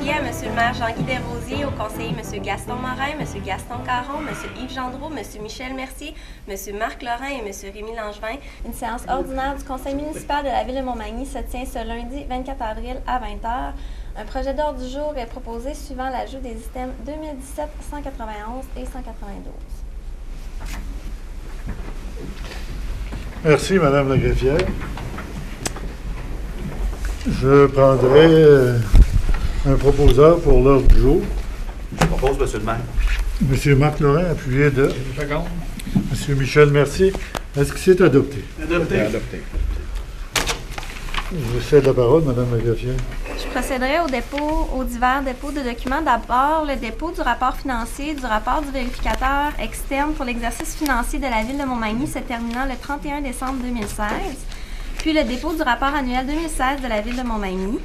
délégués à M. le maire Jean-Guy Desrosiers, aux conseillers M. Gaston Morin, M. Gaston Caron, M. Yves Gendreau, M. Michel Mercier, M. Marc Laurent et M. Rémy Langevin. Une séance ordinaire du conseil municipal de la ville de Montmagny se tient ce lundi 24 avril à 20h. Un projet d'ordre du jour est proposé suivant l'ajout des items 2017, 191 et 192. Merci, Mme la greffière. Je prendrai un proposeur pour l'ordre du jour. Je propose, M. le maire. M. Marc Laurent, appuyé de M. Michel Mercier. Est-ce que c'est adopté? Adopté. Je cède la parole, Mme la greffière. Je procéderai aux divers dépôts de documents. D'abord, le dépôt du rapport financier, du rapport du vérificateur externe pour l'exercice financier de la ville de Montmagny se terminant le 31 décembre 2016. Puis le dépôt du rapport annuel 2016 de la ville de Montmagny.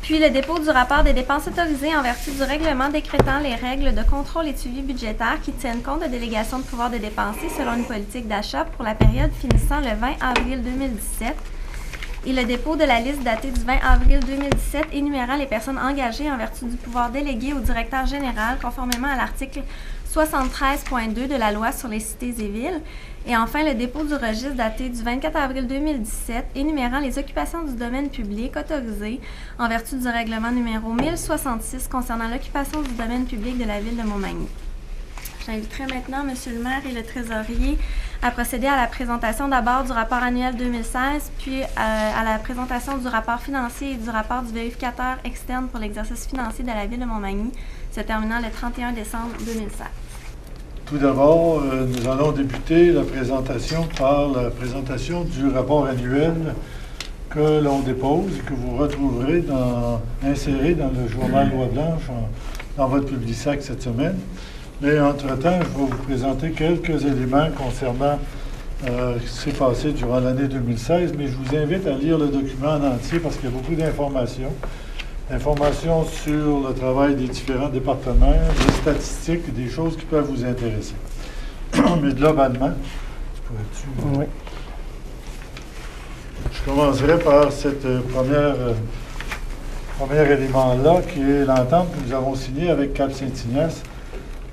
Puis le dépôt du rapport des dépenses autorisées en vertu du règlement décrétant les règles de contrôle et de suivi budgétaire qui tiennent compte de délégations de pouvoir de dépenser selon une politique d'achat pour la période finissant le 20 avril 2017. Et le dépôt de la liste datée du 20 avril 2017 énumérant les personnes engagées en vertu du pouvoir délégué au directeur général conformément à l'article 73.2 de la loi sur les cités et villes. Et enfin, le dépôt du registre daté du 24 avril 2017 énumérant les occupations du domaine public autorisées en vertu du règlement numéro 1066 concernant l'occupation du domaine public de la ville de Montmagny. J'inviterai maintenant M. le maire et le trésorier à procéder à la présentation d'abord du rapport annuel 2016, puis à la présentation du rapport financier et du rapport du vérificateur externe pour l'exercice financier de la ville de Montmagny, se terminant le 31 décembre 2016. Tout d'abord, nous allons débuter la présentation par la présentation du rapport annuel que l'on dépose et que vous retrouverez inséré dans le journal Loi Blanche dans votre Publisac cette semaine. Mais entre-temps, je vais vous présenter quelques éléments concernant ce qui s'est passé durant l'année 2016, mais je vous invite à lire le document en entier parce qu'il y a beaucoup d'informations. Informations sur le travail des différents départements, des statistiques, des choses qui peuvent vous intéresser. Mais globalement, oui. Je commencerai par cette premier élément-là, qui est l'entente que nous avons signée avec Cap-Saint-Ignace.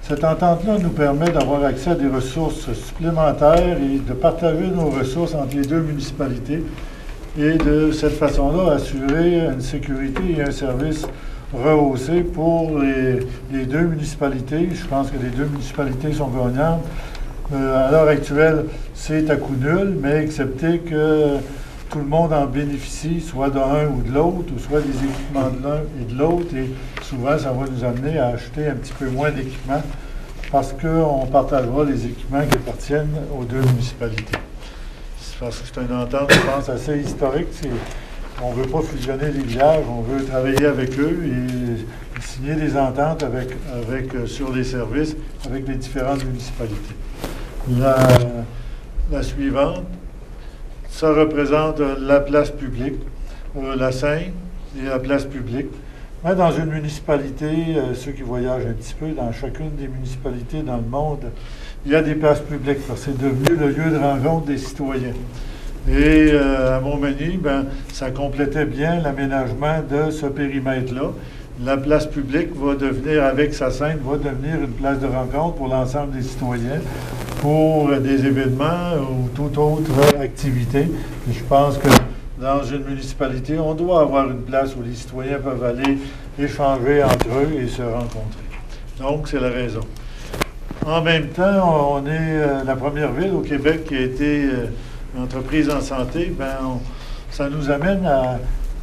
Cette entente-là nous permet d'avoir accès à des ressources supplémentaires et de partager nos ressources entre les deux municipalités et de cette façon-là assurer une sécurité et un service rehaussé pour les deux municipalités. Je pense que les deux municipalités sont gagnantes. À l'heure actuelle, c'est à coût nul, mais excepté que tout le monde en bénéficie, soit d'un ou de l'autre, ou soit des équipements de l'un et de l'autre. Et souvent, ça va nous amener à acheter un petit peu moins d'équipements parce qu'on partagera les équipements qui appartiennent aux deux municipalités. Parce que c'est une entente, je pense, assez historique. On ne veut pas fusionner les villages, on veut travailler avec eux et signer des ententes sur les services avec les différentes municipalités. La suivante, ça représente la place publique, la Seine et la place publique. Mais dans une municipalité, ceux qui voyagent un petit peu, dans chacune des municipalités dans le monde, il y a des places publiques, parce que c'est devenu le lieu de rencontre des citoyens. Et à Montmagny, ça complétait bien l'aménagement de ce périmètre-là. La place publique va devenir, avec sa scène, va devenir une place de rencontre pour l'ensemble des citoyens, pour des événements ou toute autre activité. Et je pense que dans une municipalité, on doit avoir une place où les citoyens peuvent aller échanger entre eux et se rencontrer. Donc, c'est la raison. En même temps, on est la première ville au Québec qui a été entreprise en santé. Ça nous amène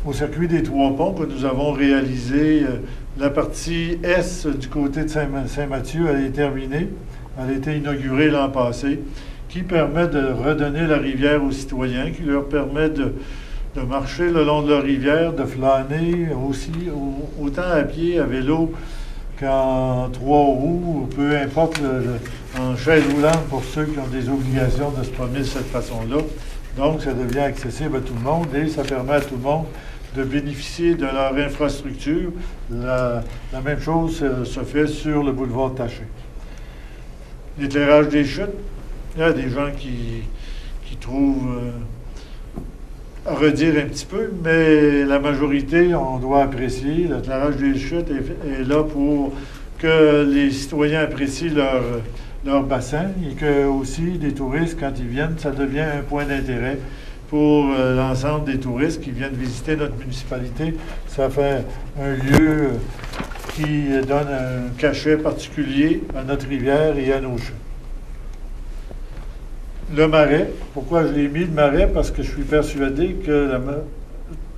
au circuit des Trois Ponts que nous avons réalisé. La partie Est du côté de Saint-Mathieu, elle est terminée. Elle a été inaugurée l'an passé, qui permet de redonner la rivière aux citoyens, qui leur permet de marcher le long de la rivière, de flâner aussi, autant à pied, à vélo, qu'en trois roues, peu importe, en chaise roulante pour ceux qui ont des obligations de se promener de cette façon-là. Donc, ça devient accessible à tout le monde et ça permet à tout le monde de bénéficier de leur infrastructure. La même chose se fait sur le boulevard Taché. L'éclairage des chutes, il y a des gens qui trouvent redire un petit peu, mais la majorité, on doit apprécier. Le clarage des chutes est là pour que les citoyens apprécient leur bassin et que aussi les touristes, quand ils viennent, ça devient un point d'intérêt pour l'ensemble des touristes qui viennent visiter notre municipalité. Ça fait un lieu qui donne un cachet particulier à notre rivière et à nos chutes. Le marais, pourquoi je l'ai mis le marais? Parce que je suis persuadé que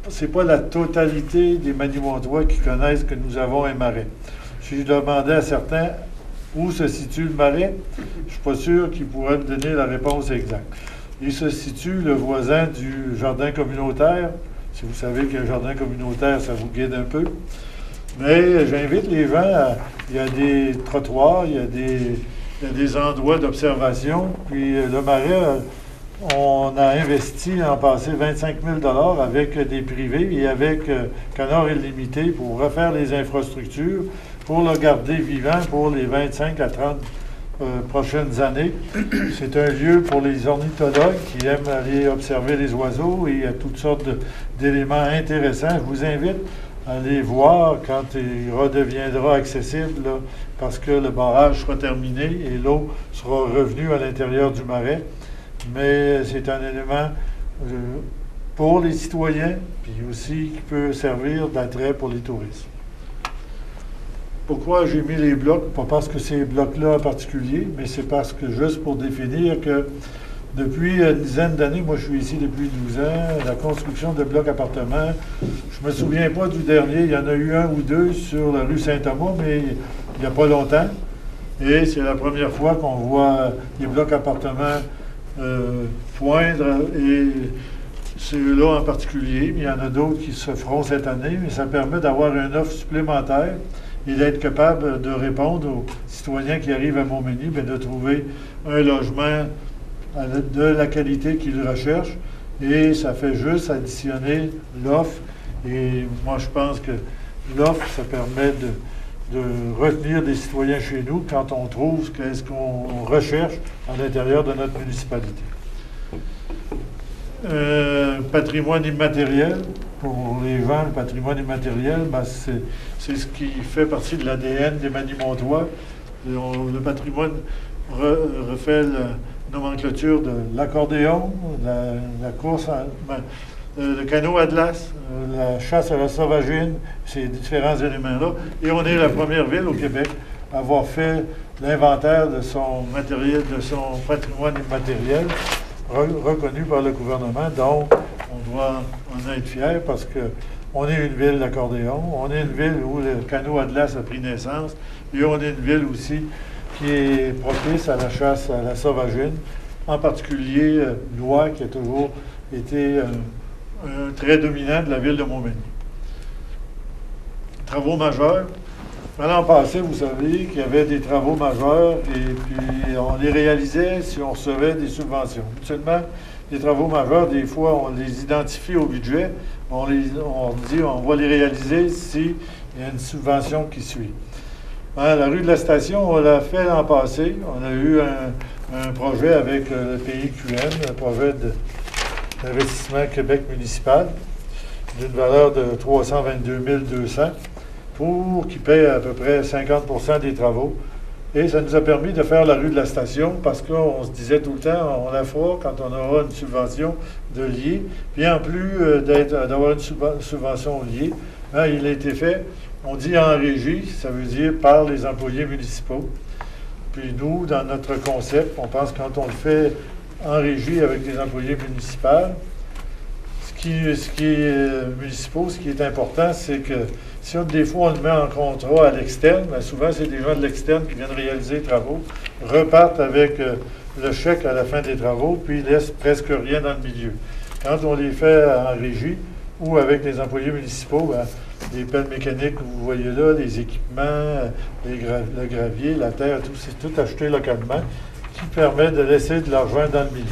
c'est pas la totalité des Manimontois qui connaissent que nous avons un marais. Si je demandais à certains où se situe le marais, je ne suis pas sûr qu'ils pourraient me donner la réponse exacte. Il se situe le voisin du jardin communautaire. Si vous savez qu'il y a un jardin communautaire, ça vous guide un peu. Mais j'invite les gens il y a des trottoirs, il y a des endroits d'observation. Puis le marais, on a investi l'an passé 25 000 $ avec des privés et avec Canard Illimité pour refaire les infrastructures, pour le garder vivant pour les 25 à 30 prochaines années. C'est un lieu pour les ornithologues qui aiment aller observer les oiseaux et il y a toutes sortes d'éléments intéressants. Je vous invite à aller voir quand il redeviendra accessible, là, parce que le barrage sera terminé et l'eau sera revenue à l'intérieur du marais. Mais c'est un élément pour les citoyens, puis aussi qui peut servir d'attrait pour les touristes. Pourquoi j'ai mis les blocs? Pas parce que ces blocs-là en particulier, mais c'est parce que juste pour définir que depuis une dizaine d'années, moi je suis ici depuis 12 ans, la construction de blocs appartements, je me souviens pas du dernier, il y en a eu un ou deux sur la rue Saint-Thomas, mais il n'y a pas longtemps. Et c'est la première fois qu'on voit les blocs appartements poindre, et ceux-là en particulier, mais il y en a d'autres qui se feront cette année, mais ça permet d'avoir une offre supplémentaire et d'être capable de répondre aux citoyens qui arrivent à Montmagny, bien de trouver un logement de la qualité qu'ils recherchent, et ça fait juste additionner l'offre. Et moi, je pense que l'offre, ça permet de retenir des citoyens chez nous quand on trouve ce qu'on recherche à l'intérieur de notre municipalité. Patrimoine immatériel. Pour les gens, le patrimoine immatériel, ben c'est ce qui fait partie de l'ADN des Manimontois. Le patrimoine refait la nomenclature de l'accordéon, la course, le canot Atlas, la chasse à la sauvagine, ces différents éléments-là. Et on est la première ville au Québec à avoir fait l'inventaire de son matériel, de son patrimoine immatériel, reconnu par le gouvernement. Donc, on doit en être fier parce qu'on est une ville d'accordéon, on est une ville où le canot Atlas a pris naissance, et on est une ville aussi qui est propice à la chasse à la sauvagine, en particulier l'oie qui a toujours été un trait dominant de la ville de Montmagny. Travaux majeurs. L'an passé, vous savez qu'il y avait des travaux majeurs et puis on les réalisait si on recevait des subventions. Seulement, les travaux majeurs, des fois, on les identifie au budget, on dit on va les réaliser s'il y a une subvention qui suit. La rue de la Station, on l'a fait l'an passé. On a eu un projet avec le PIQM, un projet d'investissement Québec municipal, d'une valeur de 322 200 pour qui paie à peu près 50% des travaux. Et ça nous a permis de faire la rue de la Station parce qu'on se disait tout le temps, on la fera quand on aura une subvention de lier. Puis en plus d'avoir une subvention liée, il a été fait, on dit en régie, ça veut dire par les employés municipaux. Puis nous, dans notre concept, on pense que quand on le fait en régie avec des employés municipaux, ce qui est municipaux, ce qui est important, c'est que si des fois on le met en contrat à l'externe, bien souvent c'est des gens de l'externe qui viennent réaliser les travaux, repartent avec le chèque à la fin des travaux, puis ils laissent presque rien dans le milieu. Quand on les fait en régie ou avec les employés municipaux, bien, les pelles mécaniques que vous voyez là, les équipements, le gravier, la terre, tout, c'est tout acheté localement, qui permet de laisser de l'argent dans le milieu.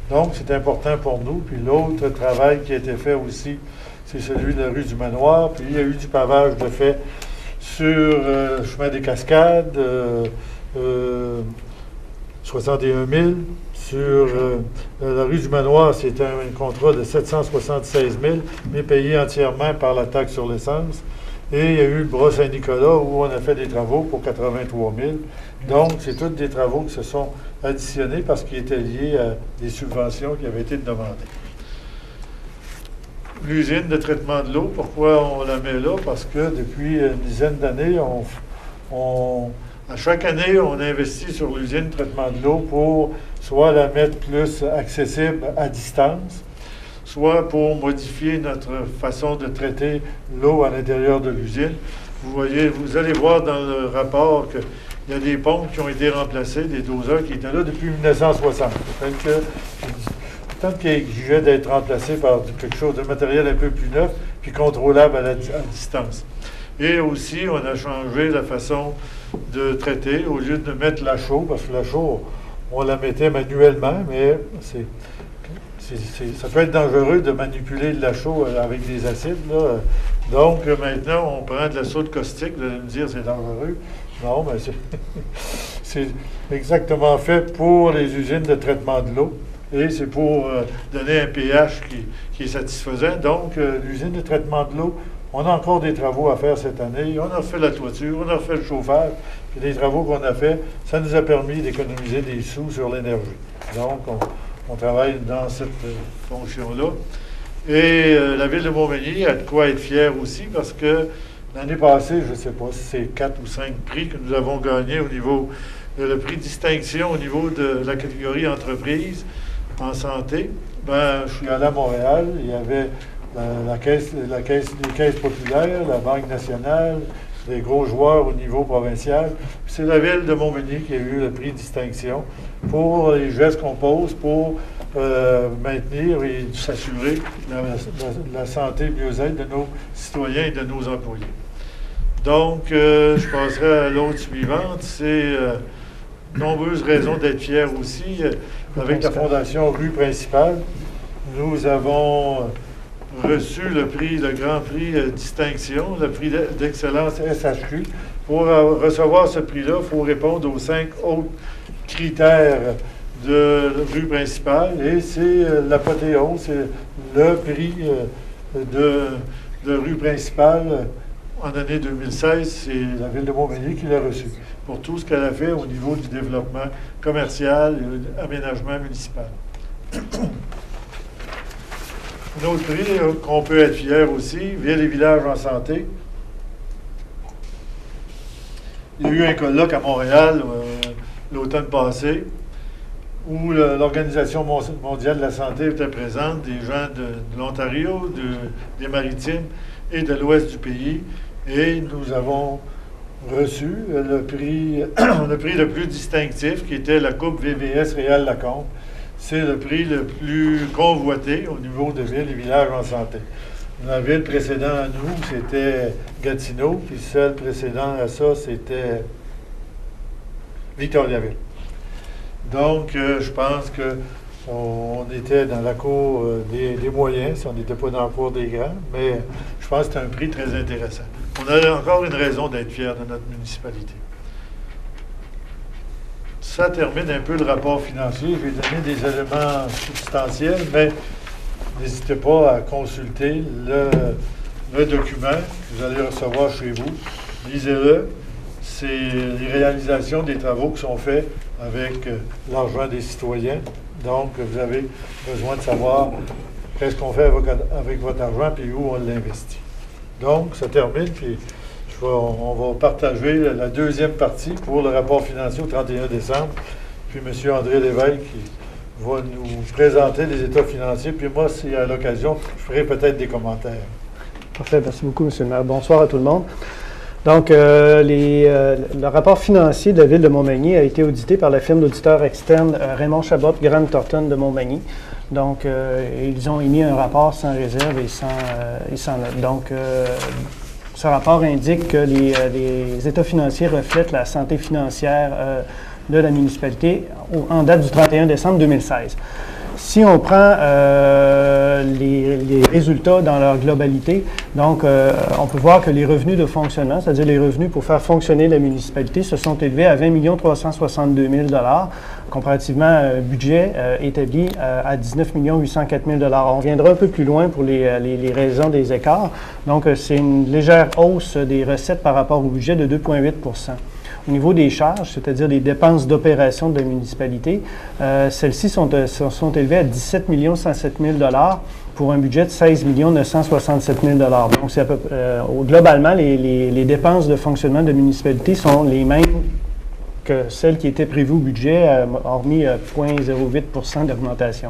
Donc, c'est important pour nous. Puis l'autre travail qui a été fait aussi, c'est celui de la rue du Manoir. Puis il y a eu du pavage de fait sur le chemin des Cascades, 61 000. Sur la rue du Manoir, c'était un contrat de 776 000, mais payé entièrement par la taxe sur l'essence. Et il y a eu le bras Saint-Nicolas où on a fait des travaux pour 83 000. Donc, c'est tous des travaux qui se sont additionnés parce qu'ils étaient liés à des subventions qui avaient été demandées. L'usine de traitement de l'eau, pourquoi on la met là? Parce que depuis une dizaine d'années, à chaque année, on investit sur l'usine de traitement de l'eau pour soit la mettre plus accessible à distance, soit pour modifier notre façon de traiter l'eau à l'intérieur de l'usine. Vous allez voir dans le rapport qu'il y a des pompes qui ont été remplacées, des doseurs qui étaient là depuis 1960. Tant qu'ils exigeaient d'être remplacés par quelque chose de matériel un peu plus neuf, puis contrôlable à distance. Et aussi, on a changé la façon de traiter, au lieu de mettre la chaux, parce que la chaux, on la mettait manuellement, mais ça peut être dangereux de manipuler de la chaux avec des acides, là. Donc, maintenant, on prend de la soude caustique. Vous allez me dire, c'est dangereux. Non, mais c'est exactement fait pour les usines de traitement de l'eau. Et c'est pour donner un pH qui est satisfaisant. Donc, l'usine de traitement de l'eau, on a encore des travaux à faire cette année. On a fait la toiture, on a fait le chauffage. Puis les travaux qu'on a fait, ça nous a permis d'économiser des sous sur l'énergie. Donc, on travaille dans cette fonction-là. Et la Ville de Montmagny a de quoi être fière aussi parce que l'année passée, je ne sais pas si c'est 4 ou 5 prix que nous avons gagnés au niveau le prix distinction au niveau de la catégorie entreprise en santé. Ben, je suis allé à Montréal, il y avait les caisses populaires, la Banque nationale, des gros joueurs au niveau provincial. Puis c'est la Ville de Montmagny qui a eu le prix distinction pour les gestes qu'on pose pour maintenir et s'assurer la santé et le mieux-être de nos citoyens et de nos employés. Donc, je passerai à l'autre suivante. C'est nombreuses raisons d'être fiers aussi. Avec la Fondation Rue Principale, nous avons reçu le grand prix distinction, le prix d'excellence SHQ. Pour recevoir ce prix-là, il faut répondre aux 5 autres critères de Rue Principale. Et c'est l'apothéose, c'est le prix de Rue Principale. En année 2016, c'est la Ville de Montmagny qui l'a reçu pour tout ce qu'elle a fait au niveau du développement commercial et aménagement municipal. Un autre prix qu'on peut être fier aussi, Ville et villages en santé. Il y a eu un colloque à Montréal l'automne passé où l'Organisation mondiale de la santé était présente, des gens de l'Ontario, des Maritimes et de l'ouest du pays. Et nous avons reçu le prix le plus distinctif, qui était la Coupe VVS Réal Lacombe. C'est le prix le plus convoité au niveau de villes et villages en santé. La ville précédente à nous, c'était Gatineau, puis celle précédente à ça, c'était Victoriaville. Donc, je pense qu'on était dans la cour des moyens, si on n'était pas dans la cour des grands, mais je pense que c'est un prix très intéressant. On a encore une raison d'être fiers de notre municipalité. Ça termine un peu le rapport financier. Je vais donner des éléments substantiels, mais n'hésitez pas à consulter le document que vous allez recevoir chez vous. Lisez-le. C'est les réalisations des travaux qui sont faits avec l'argent des citoyens. Donc, vous avez besoin de savoir qu'est-ce qu'on fait avec votre argent et où on l'investit. Donc, ça termine, puis on va partager la deuxième partie pour le rapport financier au 31 décembre. Puis M. André Lévesque qui va nous présenter les états financiers. Puis moi, si à l'occasion, je ferai peut-être des commentaires. Parfait, merci beaucoup, M. le maire. Bonsoir à tout le monde. Donc, le rapport financier de la Ville de Montmagny a été audité par la firme d'auditeurs externe Raymond Chabot, Grant Thornton de Montmagny. Donc, ils ont émis un rapport sans réserve et sans note. Donc, ce rapport indique que les états financiers reflètent la santé financière de la municipalité en date du 31 décembre 2016. Si on prend les résultats dans leur globalité, donc on peut voir que les revenus de fonctionnement, c'est-à-dire les revenus pour faire fonctionner la municipalité, se sont élevés à 20 362 000 $, comparativement à un budget établi à 19 804 000 $. On reviendra un peu plus loin pour les raisons des écarts. Donc, c'est une légère hausse des recettes par rapport au budget de 2,8 %. Au niveau des charges, c'est-à-dire des dépenses d'opération de la municipalité, celles-ci sont élevées à 17 107 000 $ pour un budget de 16 967 000 $. Donc, c'est globalement, les dépenses de fonctionnement de la municipalité sont les mêmes que celles qui étaient prévues au budget, hormis 0,08 % d'augmentation.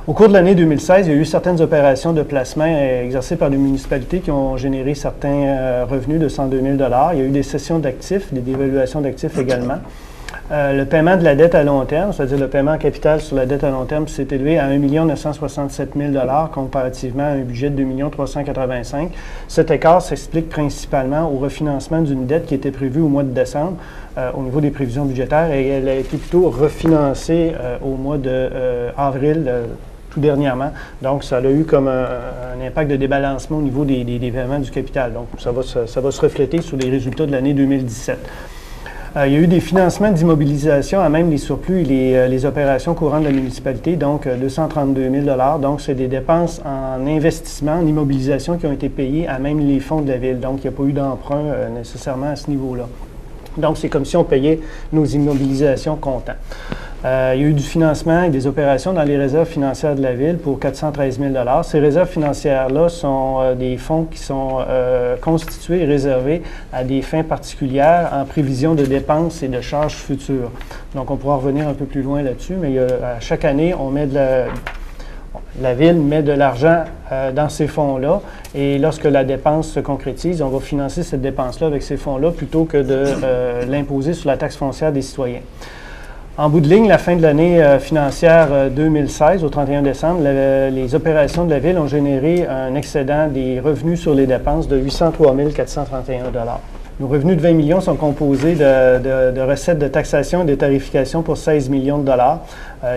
Au cours de l'année 2016, il y a eu certaines opérations de placement exercées par les municipalités qui ont généré certains revenus de 102 000 $. Il y a eu des cessions d'actifs, des dévaluations d'actifs également. Le paiement de la dette à long terme, c'est-à-dire le paiement en capital sur la dette à long terme, s'est élevé à 1 967 000 $ comparativement à un budget de 2 385 000 $. Cet écart s'explique principalement au refinancement d'une dette qui était prévue au mois de décembre au niveau des prévisions budgétaires et elle a été plutôt refinancée au mois d'avril tout dernièrement. Donc, ça a eu comme un impact de débalancement au niveau des paiements du capital. Donc, ça va se refléter sur les résultats de l'année 2017. Il y a eu des financements d'immobilisation à même les surplus et les opérations courantes de la municipalité, donc 232 000 $. Donc, c'est des dépenses en investissement, en immobilisation qui ont été payées à même les fonds de la ville. Donc, il n'y a pas eu d'emprunt nécessairement à ce niveau-là. Donc, c'est comme si on payait nos immobilisations comptant. Il y a eu du financement et des opérations dans les réserves financières de la Ville pour 413 000 $. Ces réserves financières-là sont des fonds qui sont constitués et réservés à des fins particulières en prévision de dépenses et de charges futures. Donc, on pourra revenir un peu plus loin là-dessus, mais à chaque année, on met la Ville met de l'argent dans ces fonds-là et lorsque la dépense se concrétise, on va financer cette dépense-là avec ces fonds-là plutôt que de l'imposer sur la taxe foncière des citoyens. En bout de ligne, la fin de l'année financière 2016, au 31 décembre, les opérations de la Ville ont généré un excédent des revenus sur les dépenses de 803 431 $. Nos revenus de 20 millions sont composés de recettes de taxation et de tarification pour 16 millions de dollars.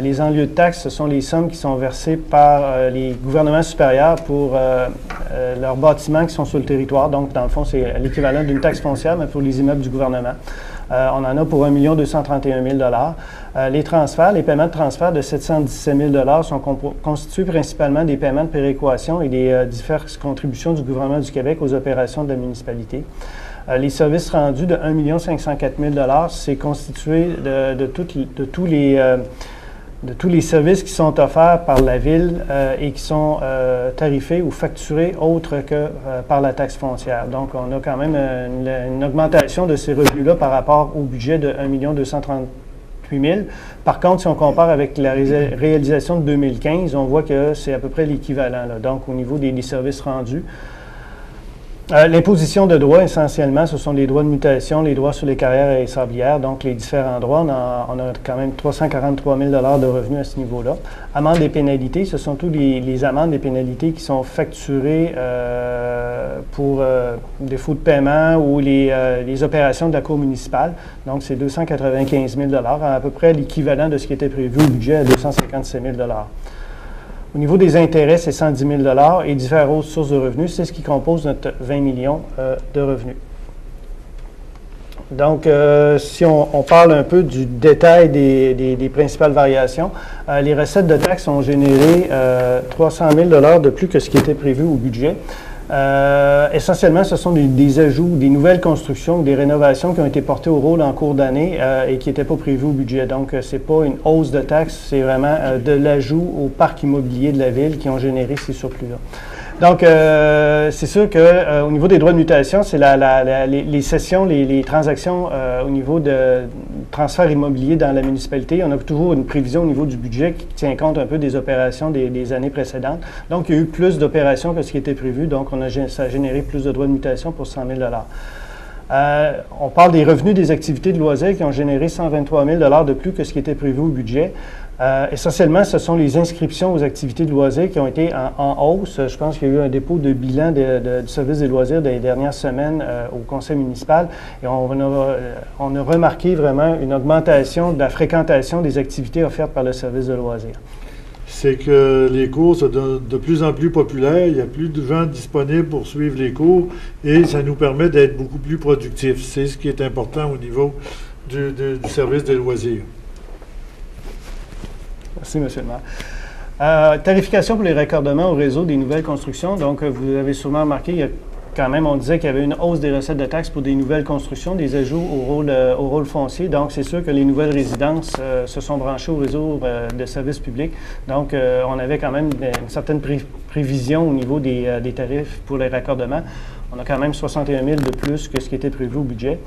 Les enlieux de taxes, ce sont les sommes qui sont versées par les gouvernements supérieurs pour leurs bâtiments qui sont sur le territoire. Donc, dans le fond, c'est l'équivalent d'une taxe foncière, mais pour les immeubles du gouvernement. On en a pour 1 231 000 $. Les transferts, les paiements de transfert de 717 000 $ sont constitués principalement des paiements de péréquation et des diverses contributions du gouvernement du Québec aux opérations de la municipalité. Les services rendus de 1 504 000 $, c'est constitué de tous les services qui sont offerts par la Ville et qui sont tarifés ou facturés autres que par la taxe foncière. Donc, on a quand même une augmentation de ces revenus-là par rapport au budget de 1 238 000 $. Par contre, si on compare avec la réalisation de 2015, on voit que c'est à peu près l'équivalent. Donc, au niveau des services rendus, l'imposition de droits, essentiellement, ce sont les droits de mutation, les droits sur les carrières et sablières, donc les différents droits. On a quand même 343 000 $ de revenus à ce niveau-là. Amendes et pénalités, ce sont tous les amendes et pénalités qui sont facturées pour défaut de paiement ou les opérations de la Cour municipale. Donc, c'est 295 000 $, à peu près l'équivalent de ce qui était prévu au budget à 257 000 $. Au niveau des intérêts, c'est 110 000 $ et diverses autres sources de revenus. C'est ce qui compose notre 20 millions de revenus. Donc, si on parle un peu du détail des principales variations, les recettes de taxes ont généré 300 000 $ de plus que ce qui était prévu au budget. Essentiellement, ce sont des ajouts, des nouvelles constructions, des rénovations qui ont été portées au rôle en cours d'année et qui n'étaient pas prévues au budget. Donc, ce n'est pas une hausse de taxes, c'est vraiment de l'ajout au parc immobilier de la Ville qui ont généré ces surplus-là. Donc, c'est sûr qu'au niveau des droits de mutation, c'est les cessions, les transactions au niveau de transfert immobilier dans la municipalité. On a toujours une prévision au niveau du budget qui tient compte un peu des opérations des années précédentes. Donc, il y a eu plus d'opérations que ce qui était prévu. Donc, ça a généré plus de droits de mutation pour 100 000 $. On parle des revenus des activités de loisirs qui ont généré 123 000 $ de plus que ce qui était prévu au budget. Essentiellement, ce sont les inscriptions aux activités de loisirs qui ont été en hausse. Je pense qu'il y a eu un dépôt de bilan du service des loisirs des dernières semaines au conseil municipal et on a remarqué vraiment une augmentation de la fréquentation des activités offertes par le service de loisirs. c'est que les cours sont de plus en plus populaires, il y a plus de gens disponibles pour suivre les cours et ça nous permet d'être beaucoup plus productifs. C'est ce qui est important au niveau du service des loisirs. Merci, M. le maire. Tarification pour les raccordements au réseau des nouvelles constructions. Donc, vous avez sûrement remarqué, il y a quand même, on disait qu'il y avait une hausse des recettes de taxes pour des nouvelles constructions, des ajouts au rôle foncier. Donc, c'est sûr que les nouvelles résidences se sont branchées au réseau de services publics. Donc, on avait quand même une certaine prévision au niveau des tarifs pour les raccordements. On a quand même 61 000 de plus que ce qui était prévu au budget.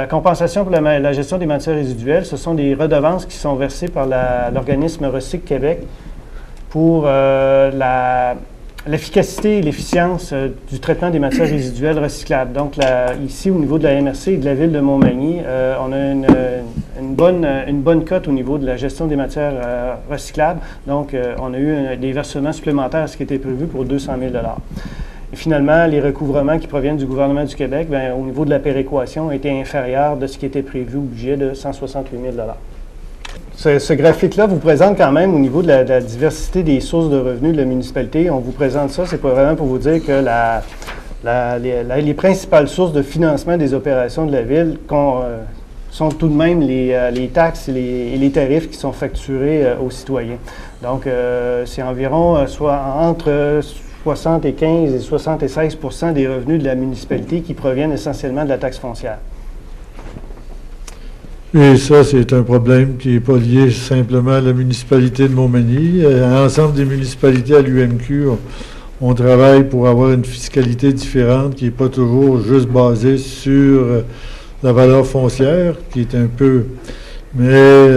Compensation pour la gestion des matières résiduelles, ce sont des redevances qui sont versées par l'organisme Recyc Québec pour l'efficacité et l'efficience du traitement des matières résiduelles recyclables. Donc, ici, au niveau de la MRC et de la Ville de Montmagny, on a une bonne cote au niveau de la gestion des matières recyclables. Donc, on a eu des versements supplémentaires à ce qui était prévu pour 200 000 $. Et finalement, les recouvrements qui proviennent du gouvernement du Québec, au niveau de la péréquation, ont été inférieurs de ce qui était prévu au budget de 168 000 $. Ce graphique-là vous présente quand même au niveau de la diversité des sources de revenus de la municipalité. On vous présente ça, c'est pas vraiment pour vous dire que les principales sources de financement des opérations de la Ville sont tout de même les taxes et les tarifs qui sont facturés aux citoyens. Donc, c'est environ soit entre 75 et 76 % des revenus de la municipalité qui proviennent essentiellement de la taxe foncière. Et ça, c'est un problème qui n'est pas lié simplement à la municipalité de Montmagny. À l'ensemble des municipalités à l'UMQ, on travaille pour avoir une fiscalité différente qui n'est pas toujours juste basée sur la valeur foncière, qui est un peu... Mais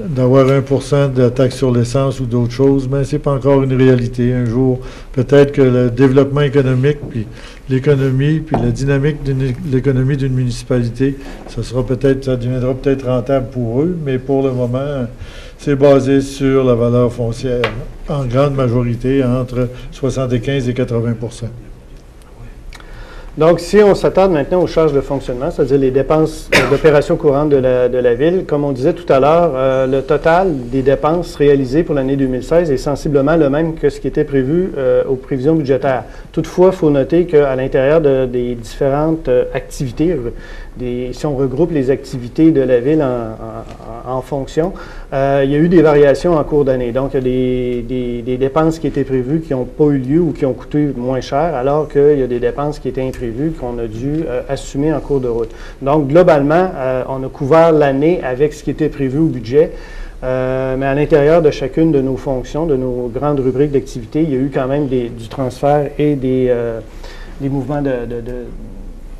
d'avoir 1% de la taxe sur l'essence ou d'autres choses, mais c'est pas encore une réalité. Un jour, peut-être que le développement économique, puis l'économie, puis la dynamique de l'économie d'une municipalité, ça deviendra peut-être rentable pour eux, mais pour le moment, c'est basé sur la valeur foncière, en grande majorité, entre 75 et 80%. Donc, si on s'attarde maintenant aux charges de fonctionnement, c'est-à-dire les dépenses d'opération courante de la Ville, comme on disait tout à l'heure, le total des dépenses réalisées pour l'année 2016 est sensiblement le même que ce qui était prévu aux prévisions budgétaires. Toutefois, il faut noter qu'à l'intérieur des différentes activités, si on regroupe les activités de la Ville en fonction, il y a eu des variations en cours d'année. Donc, il y a des dépenses qui étaient prévues qui n'ont pas eu lieu ou qui ont coûté moins cher, alors qu'il y a des dépenses qui étaient imprévues qu'on a dû assumer en cours de route. Donc, globalement, on a couvert l'année avec ce qui était prévu au budget, mais à l'intérieur de chacune de nos fonctions, de nos grandes rubriques d'activité, il y a eu quand même du transfert et des mouvements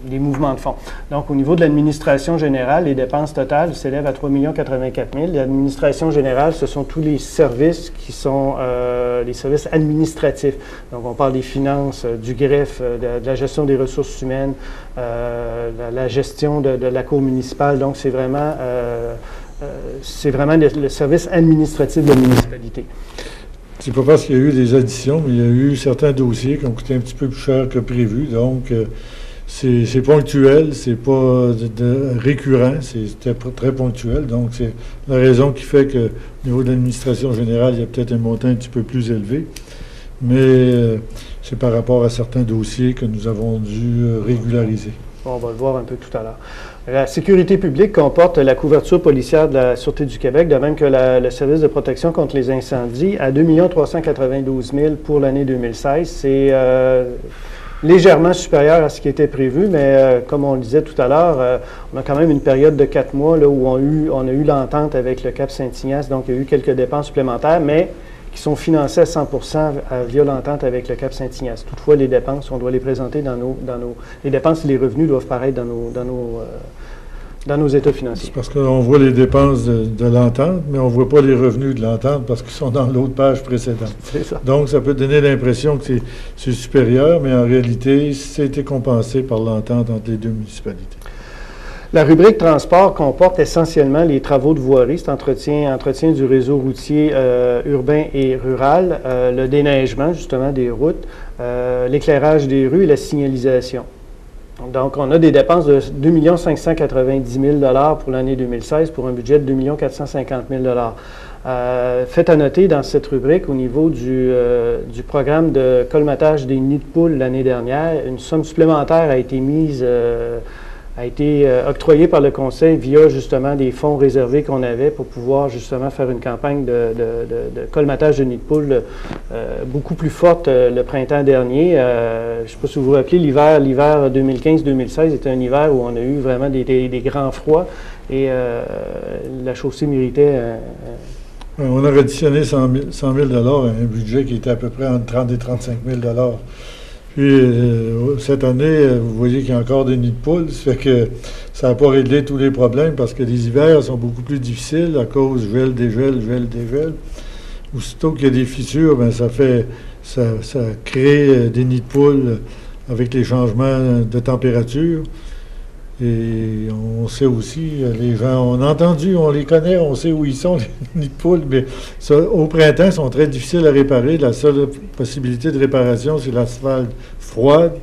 des mouvements de fonds. Donc, au niveau de l'administration générale, les dépenses totales s'élèvent à 3 084 000. L'administration générale, ce sont tous les services qui sont les services administratifs. Donc, on parle des finances, du greffe, de la gestion des ressources humaines, la gestion de la cour municipale. Donc, c'est vraiment le service administratif de la municipalité. C'est pas parce qu'il y a eu des additions, mais il y a eu certains dossiers qui ont coûté un petit peu plus cher que prévu. Donc, c'est ponctuel, c'est pas récurrent, c'était très ponctuel. Donc, c'est la raison qui fait qu'au niveau de l'administration générale, il y a peut-être un montant un petit peu plus élevé. Mais c'est par rapport à certains dossiers que nous avons dû régulariser. On va le voir un peu tout à l'heure. La sécurité publique comporte la couverture policière de la Sûreté du Québec, de même que le service de protection contre les incendies, à 2 392 000 pour l'année 2016. C'est légèrement supérieur à ce qui était prévu, mais comme on le disait tout à l'heure, on a quand même une période de 4 mois là, où on a eu l'entente avec le Cap Saint-Ignace, donc il y a eu quelques dépenses supplémentaires, mais qui sont financées à 100% via l'entente avec le Cap Saint-Ignace. Toutefois, les dépenses, on doit les présenter les dépenses et les revenus doivent paraître dans nos états financiers. C'est parce qu'on voit les dépenses de l'entente, mais on ne voit pas les revenus de l'entente parce qu'ils sont dans l'autre page précédente. C'est ça. Donc, ça peut donner l'impression que c'est supérieur, mais en réalité, ça a été compensé par l'entente entre les deux municipalités. La rubrique transport comporte essentiellement les travaux de voirie, c'est entretien du réseau routier urbain et rural, le déneigement justement des routes, l'éclairage des rues et la signalisation. Donc, on a des dépenses de 2 590 000 pour l'année 2016 pour un budget de 2 450 000 Fait à noter dans cette rubrique, au niveau du programme de colmatage des nids de poules l'année dernière, une somme supplémentaire a été octroyée par le Conseil via justement des fonds réservés qu'on avait pour pouvoir justement faire une campagne de colmatage de nids de poules beaucoup plus forte le printemps dernier. Je ne sais pas si vous vous rappelez, l'hiver 2015-2016 était un hiver où on a eu vraiment des grands froids et la chaussée méritait... On a additionné 100 000 à un budget qui était à peu près entre 30 et 35 000 Puis, cette année, vous voyez qu'il y a encore des nids de poules. Ça fait que ça n'a pas réglé tous les problèmes parce que les hivers sont beaucoup plus difficiles à cause gel, dégel. Aussitôt qu'il y a des fissures, bien, ça crée des nids de poules avec les changements de température. Et on sait aussi, les gens, on a entendu, on les connaît, on sait où ils sont, les nids de poules, mais ça, au printemps, ils sont très difficiles à réparer. La seule possibilité de réparation, c'est l'asphalte froide.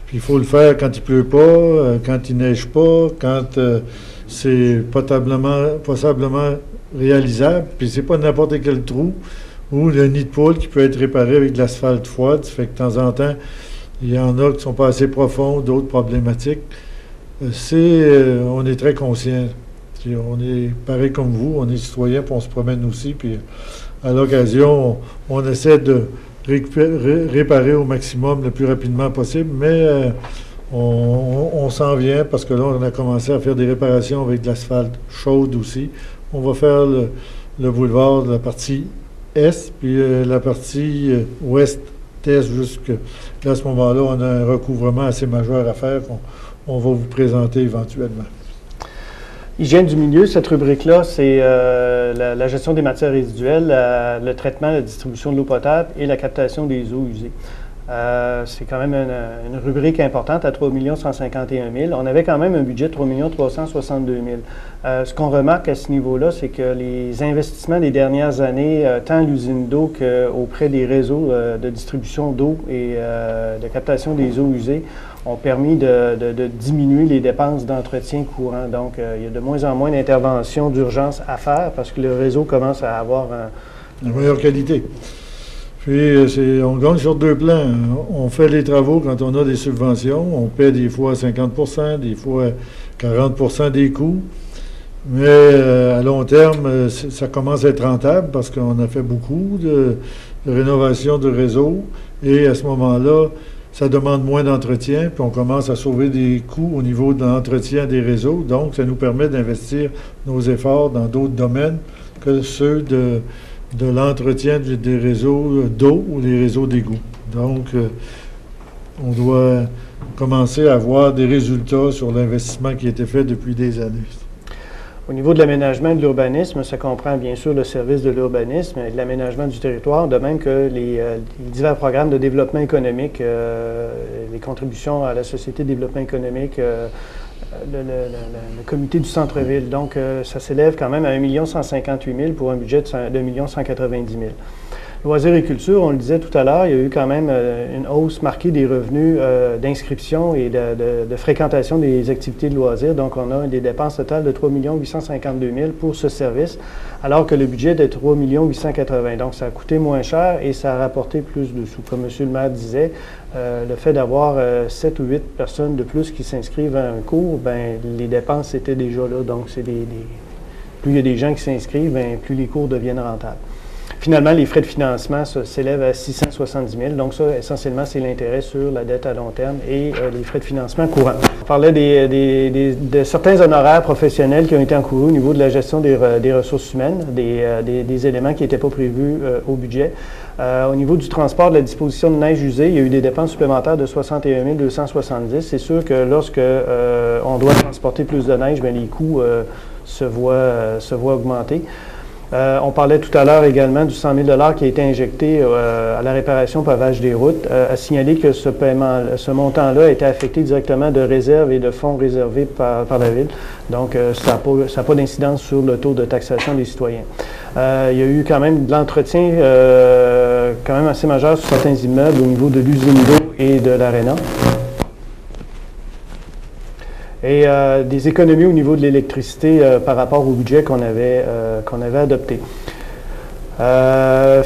Puis il faut le faire quand il pleut pas, quand il neige pas, quand c'est possiblement réalisable. Puis c'est pas n'importe quel trou ou le nid de poule qui peut être réparé avec de l'asphalte froide. Ça fait que de temps en temps, il y en a qui sont pas assez profonds, d'autres problématiques. On est très conscient. On est pareil comme vous, on est citoyen, puis on se promène aussi, puis à l'occasion, on essaie de réparer au maximum le plus rapidement possible, mais on s'en vient parce que là, on a commencé à faire des réparations avec de l'asphalte chaude aussi. On va faire le boulevard de la partie est, puis la partie ouest-est jusqu'à ce moment-là, on a un recouvrement assez majeur à faire qu'on va vous présenter éventuellement. Hygiène du milieu, cette rubrique-là, c'est la gestion des matières résiduelles, le traitement, la distribution de l'eau potable et la captation des eaux usées. C'est quand même une rubrique importante à 3 151 000. On avait quand même un budget de 3 362 000. Ce qu'on remarque à ce niveau-là, c'est que les investissements des dernières années, tant à l'usine d'eau qu'auprès des réseaux de distribution d'eau et de captation des eaux usées, ont permis de diminuer les dépenses d'entretien courant. Donc, il y a de moins en moins d'interventions d'urgence à faire parce que le réseau commence à avoir une meilleure qualité. Puis, on gagne sur deux plans. On fait les travaux quand on a des subventions. On paie des fois 50 %, des fois 40 % des coûts. Mais à long terme, ça commence à être rentable parce qu'on a fait beaucoup de rénovation de réseau. Et à ce moment-là, ça demande moins d'entretien, puis on commence à sauver des coûts au niveau de l'entretien des réseaux. Donc, ça nous permet d'investir nos efforts dans d'autres domaines que ceux de l'entretien des réseaux d'eau ou des réseaux d'égout. Donc, on doit commencer à voir des résultats sur l'investissement qui a été fait depuis des années. Au niveau de l'aménagement et de l'urbanisme, ça comprend bien sûr le service de l'urbanisme et de l'aménagement du territoire, de même que les divers programmes de développement économique, les contributions à la Société de développement économique, le comité du centre-ville. Donc, ça s'élève quand même à 1 158 000 pour un budget de 1 190 000. Loisirs et culture, on le disait tout à l'heure, il y a eu quand même une hausse marquée des revenus d'inscription et de fréquentation des activités de loisirs. Donc, on a des dépenses totales de 3 852 000 pour ce service, alors que le budget est de 3 880 000. Donc, ça a coûté moins cher et ça a rapporté plus de sous. Comme M. le maire disait, le fait d'avoir 7 ou 8 personnes de plus qui s'inscrivent à un cours, bien, les dépenses étaient déjà là. Donc, plus il y a des gens qui s'inscrivent, bien, plus les cours deviennent rentables. Finalement, les frais de financement s'élèvent à 670 000. Donc ça, essentiellement, c'est l'intérêt sur la dette à long terme et les frais de financement courants. On parlait de certains honoraires professionnels qui ont été encourus au niveau de la gestion des ressources humaines, des éléments qui n'étaient pas prévus au budget. Au niveau du transport, de la disposition de neige usée, il y a eu des dépenses supplémentaires de 61 270. C'est sûr que lorsque on doit transporter plus de neige, bien, les coûts se voient augmenter. On parlait tout à l'heure également du 100 000 $ qui a été injecté à la réparation pavage des routes. À signaler que ce montant-là a été affecté directement de réserves et de fonds réservés par la Ville. Donc, ça n'a pas d'incidence sur le taux de taxation des citoyens. Il y a eu quand même de l'entretien quand même assez majeur sur certains immeubles au niveau de l'usine d'eau et de l'aréna. et des économies au niveau de l'électricité par rapport au budget qu'on avait adopté.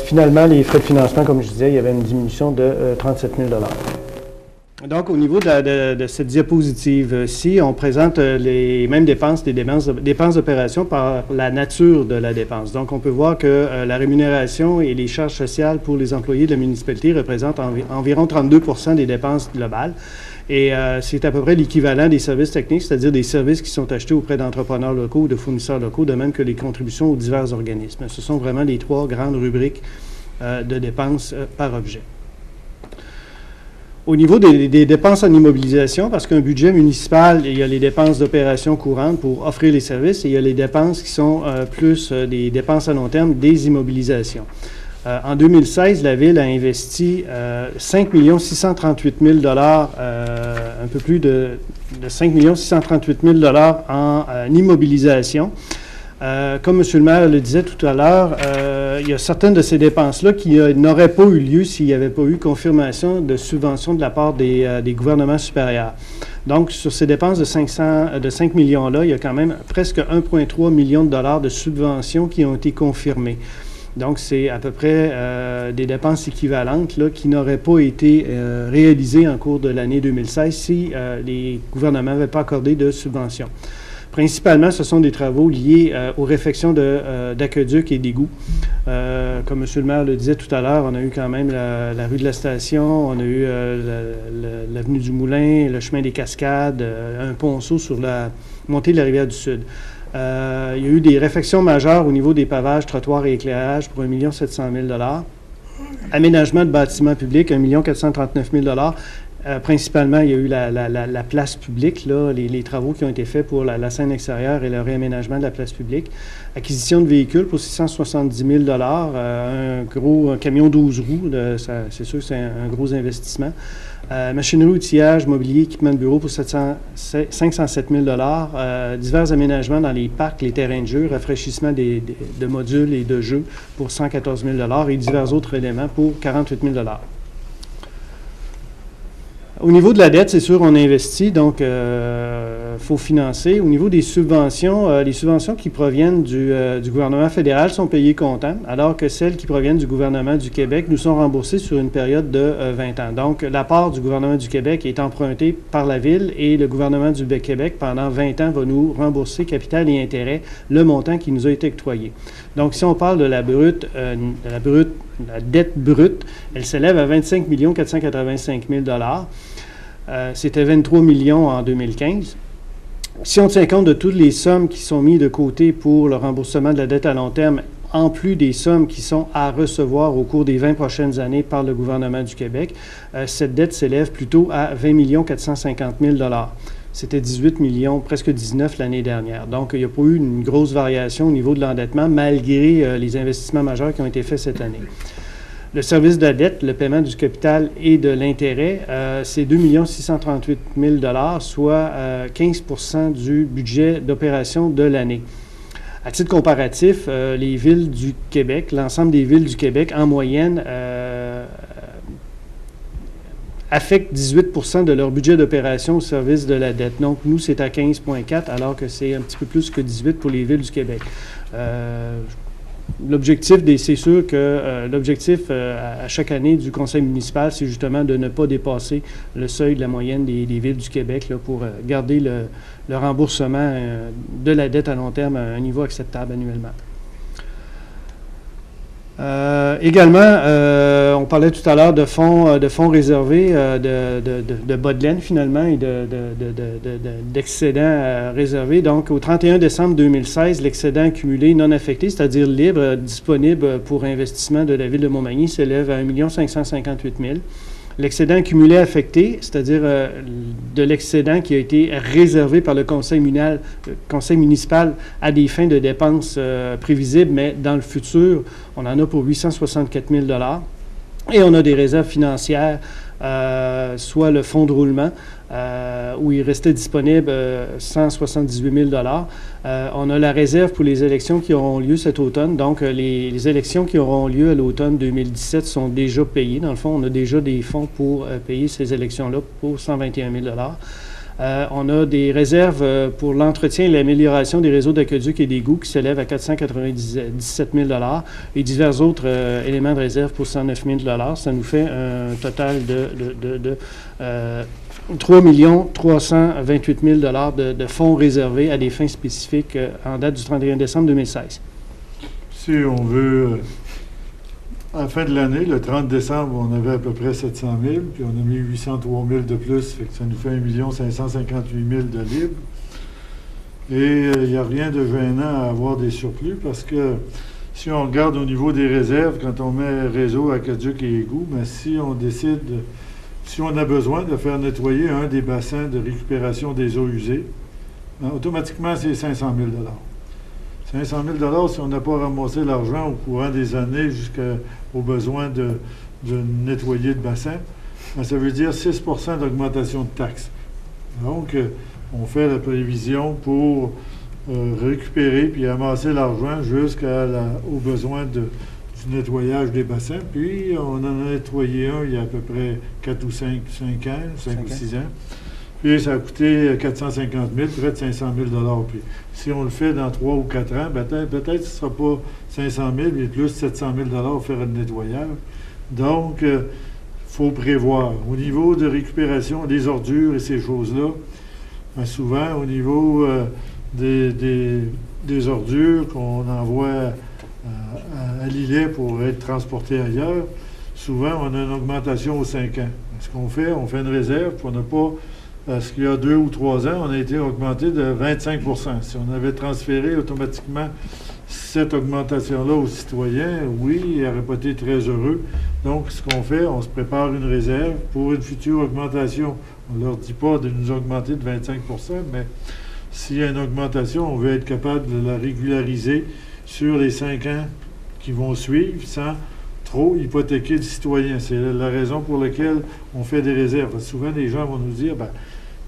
Finalement, les frais de financement, comme je disais, il y avait une diminution de 37 000 $. Donc, au niveau de cette diapositive-ci, on présente les mêmes dépenses, des dépenses d'opération par la nature de la dépense. Donc, on peut voir que la rémunération et les charges sociales pour les employés de la municipalité représentent environ 32 % des dépenses globales. Et c'est à peu près l'équivalent des services techniques, c'est-à-dire des services qui sont achetés auprès d'entrepreneurs locaux ou de fournisseurs locaux, de même que les contributions aux divers organismes. Ce sont vraiment les trois grandes rubriques de dépenses par objet. Au niveau des dépenses en immobilisation, parce qu'un budget municipal, il y a les dépenses d'opération courantes pour offrir les services et il y a les dépenses qui sont plus des dépenses à long terme, des immobilisations. En 2016, la Ville a investi 5 638 000 $, un peu plus de 5 638 000 $ en immobilisation. Comme M. le maire le disait tout à l'heure, il y a certaines de ces dépenses-là qui n'auraient pas eu lieu s'il n'y avait pas eu confirmation de subventions de la part des gouvernements supérieurs. Donc, sur ces dépenses de 5 millions-là, il y a quand même presque 1,3 million de $ de subventions qui ont été confirmées. Donc, c'est à peu près des dépenses équivalentes là, qui n'auraient pas été réalisées en cours de l'année 2016 si les gouvernements n'avaient pas accordé de subventions. Principalement, ce sont des travaux liés aux réfections d'aqueducs et d'égouts. Comme M. le maire le disait tout à l'heure, on a eu quand même la rue de la Station, on a eu l'avenue du Moulin, le chemin des Cascades, un ponceau sur la montée de la rivière du Sud. Il y a eu des réfections majeures au niveau des pavages, trottoirs et éclairages pour 1 700 000 $. Aménagement de bâtiments publics, 1 439 000 $. Principalement, il y a eu la place publique, là, les travaux qui ont été faits pour la scène extérieure et le réaménagement de la place publique. Acquisition de véhicules pour 670 000 $, un camion 12 roues, c'est sûr que c'est un gros investissement. Machinerie, outillage, mobilier, équipement de bureau pour 507 000 $. Divers aménagements dans les parcs, les terrains de jeu, rafraîchissement de modules et de jeux pour 114 000 $ et divers autres éléments pour 48 000 $. Au niveau de la dette, c'est sûr, on investit, donc il faut financer. Au niveau des subventions, les subventions qui proviennent du gouvernement fédéral sont payées comptant, alors que celles qui proviennent du gouvernement du Québec nous sont remboursées sur une période de 20 ans. Donc, la part du gouvernement du Québec est empruntée par la Ville et le gouvernement du Québec, pendant 20 ans, va nous rembourser capital et intérêt, le montant qui nous a été octroyé. Donc, si on parle de la dette brute, elle s'élève à 25 485 000 $. C'était 23 millions en 2015. Si on tient compte de toutes les sommes qui sont mises de côté pour le remboursement de la dette à long terme, en plus des sommes qui sont à recevoir au cours des 20 prochaines années par le gouvernement du Québec, cette dette s'élève plutôt à 20 450 000 $. C'était 18 millions, presque 19 l'année dernière. Donc, il n'y a pas eu une grosse variation au niveau de l'endettement, malgré les investissements majeurs qui ont été faits cette année. Le service de la dette, le paiement du capital et de l'intérêt, c'est 2 638 000 $, soit 15 % du budget d'opération de l'année. À titre comparatif, les villes du Québec, l'ensemble des villes du Québec, en moyenne, affectent 18 % de leur budget d'opération au service de la dette. Donc, nous, c'est à 15,4 % alors que c'est un petit peu plus que 18 pour les villes du Québec. L'objectif, c'est sûr que l'objectif à chaque année du conseil municipal, c'est justement de ne pas dépasser le seuil de la moyenne des villes du Québec là, pour garder le remboursement de la dette à long terme à un niveau acceptable annuellement. Également, on parlait tout à l'heure de fonds réservés, de bas de laine finalement et d'excédents réservés. Donc, au 31 décembre 2016, l'excédent accumulé non affecté, c'est-à-dire libre, disponible pour investissement de la Ville de Montmagny, s'élève à 1 558 000 $. L'excédent accumulé affecté, c'est-à-dire de l'excédent qui a été réservé par le conseil municipal à des fins de dépenses prévisibles, mais dans le futur, on en a pour 864 000 $. Et on a des réserves financières, soit le fonds de roulement, où il restait disponible 178 000 $. On a la réserve pour les élections qui auront lieu cet automne. Donc, les élections qui auront lieu à l'automne 2017 sont déjà payées. Dans le fond, on a déjà des fonds pour payer ces élections-là pour 121 000 $. On a des réserves pour l'entretien et l'amélioration des réseaux d'aqueducs et d'égouts qui s'élèvent à 497 000 et divers autres éléments de réserve pour 109 000 Ça nous fait un total de 3 328 000 de fonds réservés à des fins spécifiques en date du 31 décembre 2016. Si on veut, à la fin de l'année, le 30 décembre, on avait à peu près 700 000, puis on a mis 803 000 de plus, fait que ça nous fait 1 558 000 de libre. Et il n'y a rien de gênant à avoir des surplus parce que si on regarde au niveau des réserves, quand on met réseau, aqueduc et égout, mais si on décide, si on a besoin de faire nettoyer un des bassins de récupération des eaux usées, automatiquement, c'est 500 000 500 000 si on n'a pas ramassé l'argent au courant des années jusqu'au besoin de nettoyer le bassin, ça veut dire 6 % d'augmentation de taxes. Donc, on fait la prévision pour récupérer puis amasser l'argent jusqu'aux besoins du nettoyage des bassins. Puis, on en a nettoyé un il y a à peu près 4 ou 5 ou 6 ans. Puis, ça a coûté 450 000, près de 500 000 Puis, si on le fait dans 3 ou 4 ans, peut-être que ce ne sera pas 500 000, mais plus 700 000 pour faire le nettoyage. Donc, il faut prévoir. Au niveau de récupération des ordures et ces choses-là, souvent, au niveau des ordures qu'on envoie à l'îlet pour être transportées ailleurs, souvent, on a une augmentation aux 5 ans. Ce qu'on fait, on fait une réserve, puis on n'a pas... Parce qu'il y a 2 ou 3 ans, on a été augmenté de 25 %. Si on avait transféré automatiquement cette augmentation-là aux citoyens, oui, ils n'auraient pas été très heureux. Donc, ce qu'on fait, on se prépare une réserve pour une future augmentation. On ne leur dit pas de nous augmenter de 25 %, mais s'il y a une augmentation, on veut être capable de la régulariser sur les 5 ans qui vont suivre sans trop hypothéquer le citoyen. C'est la raison pour laquelle on fait des réserves. Parce que souvent, les gens vont nous dire,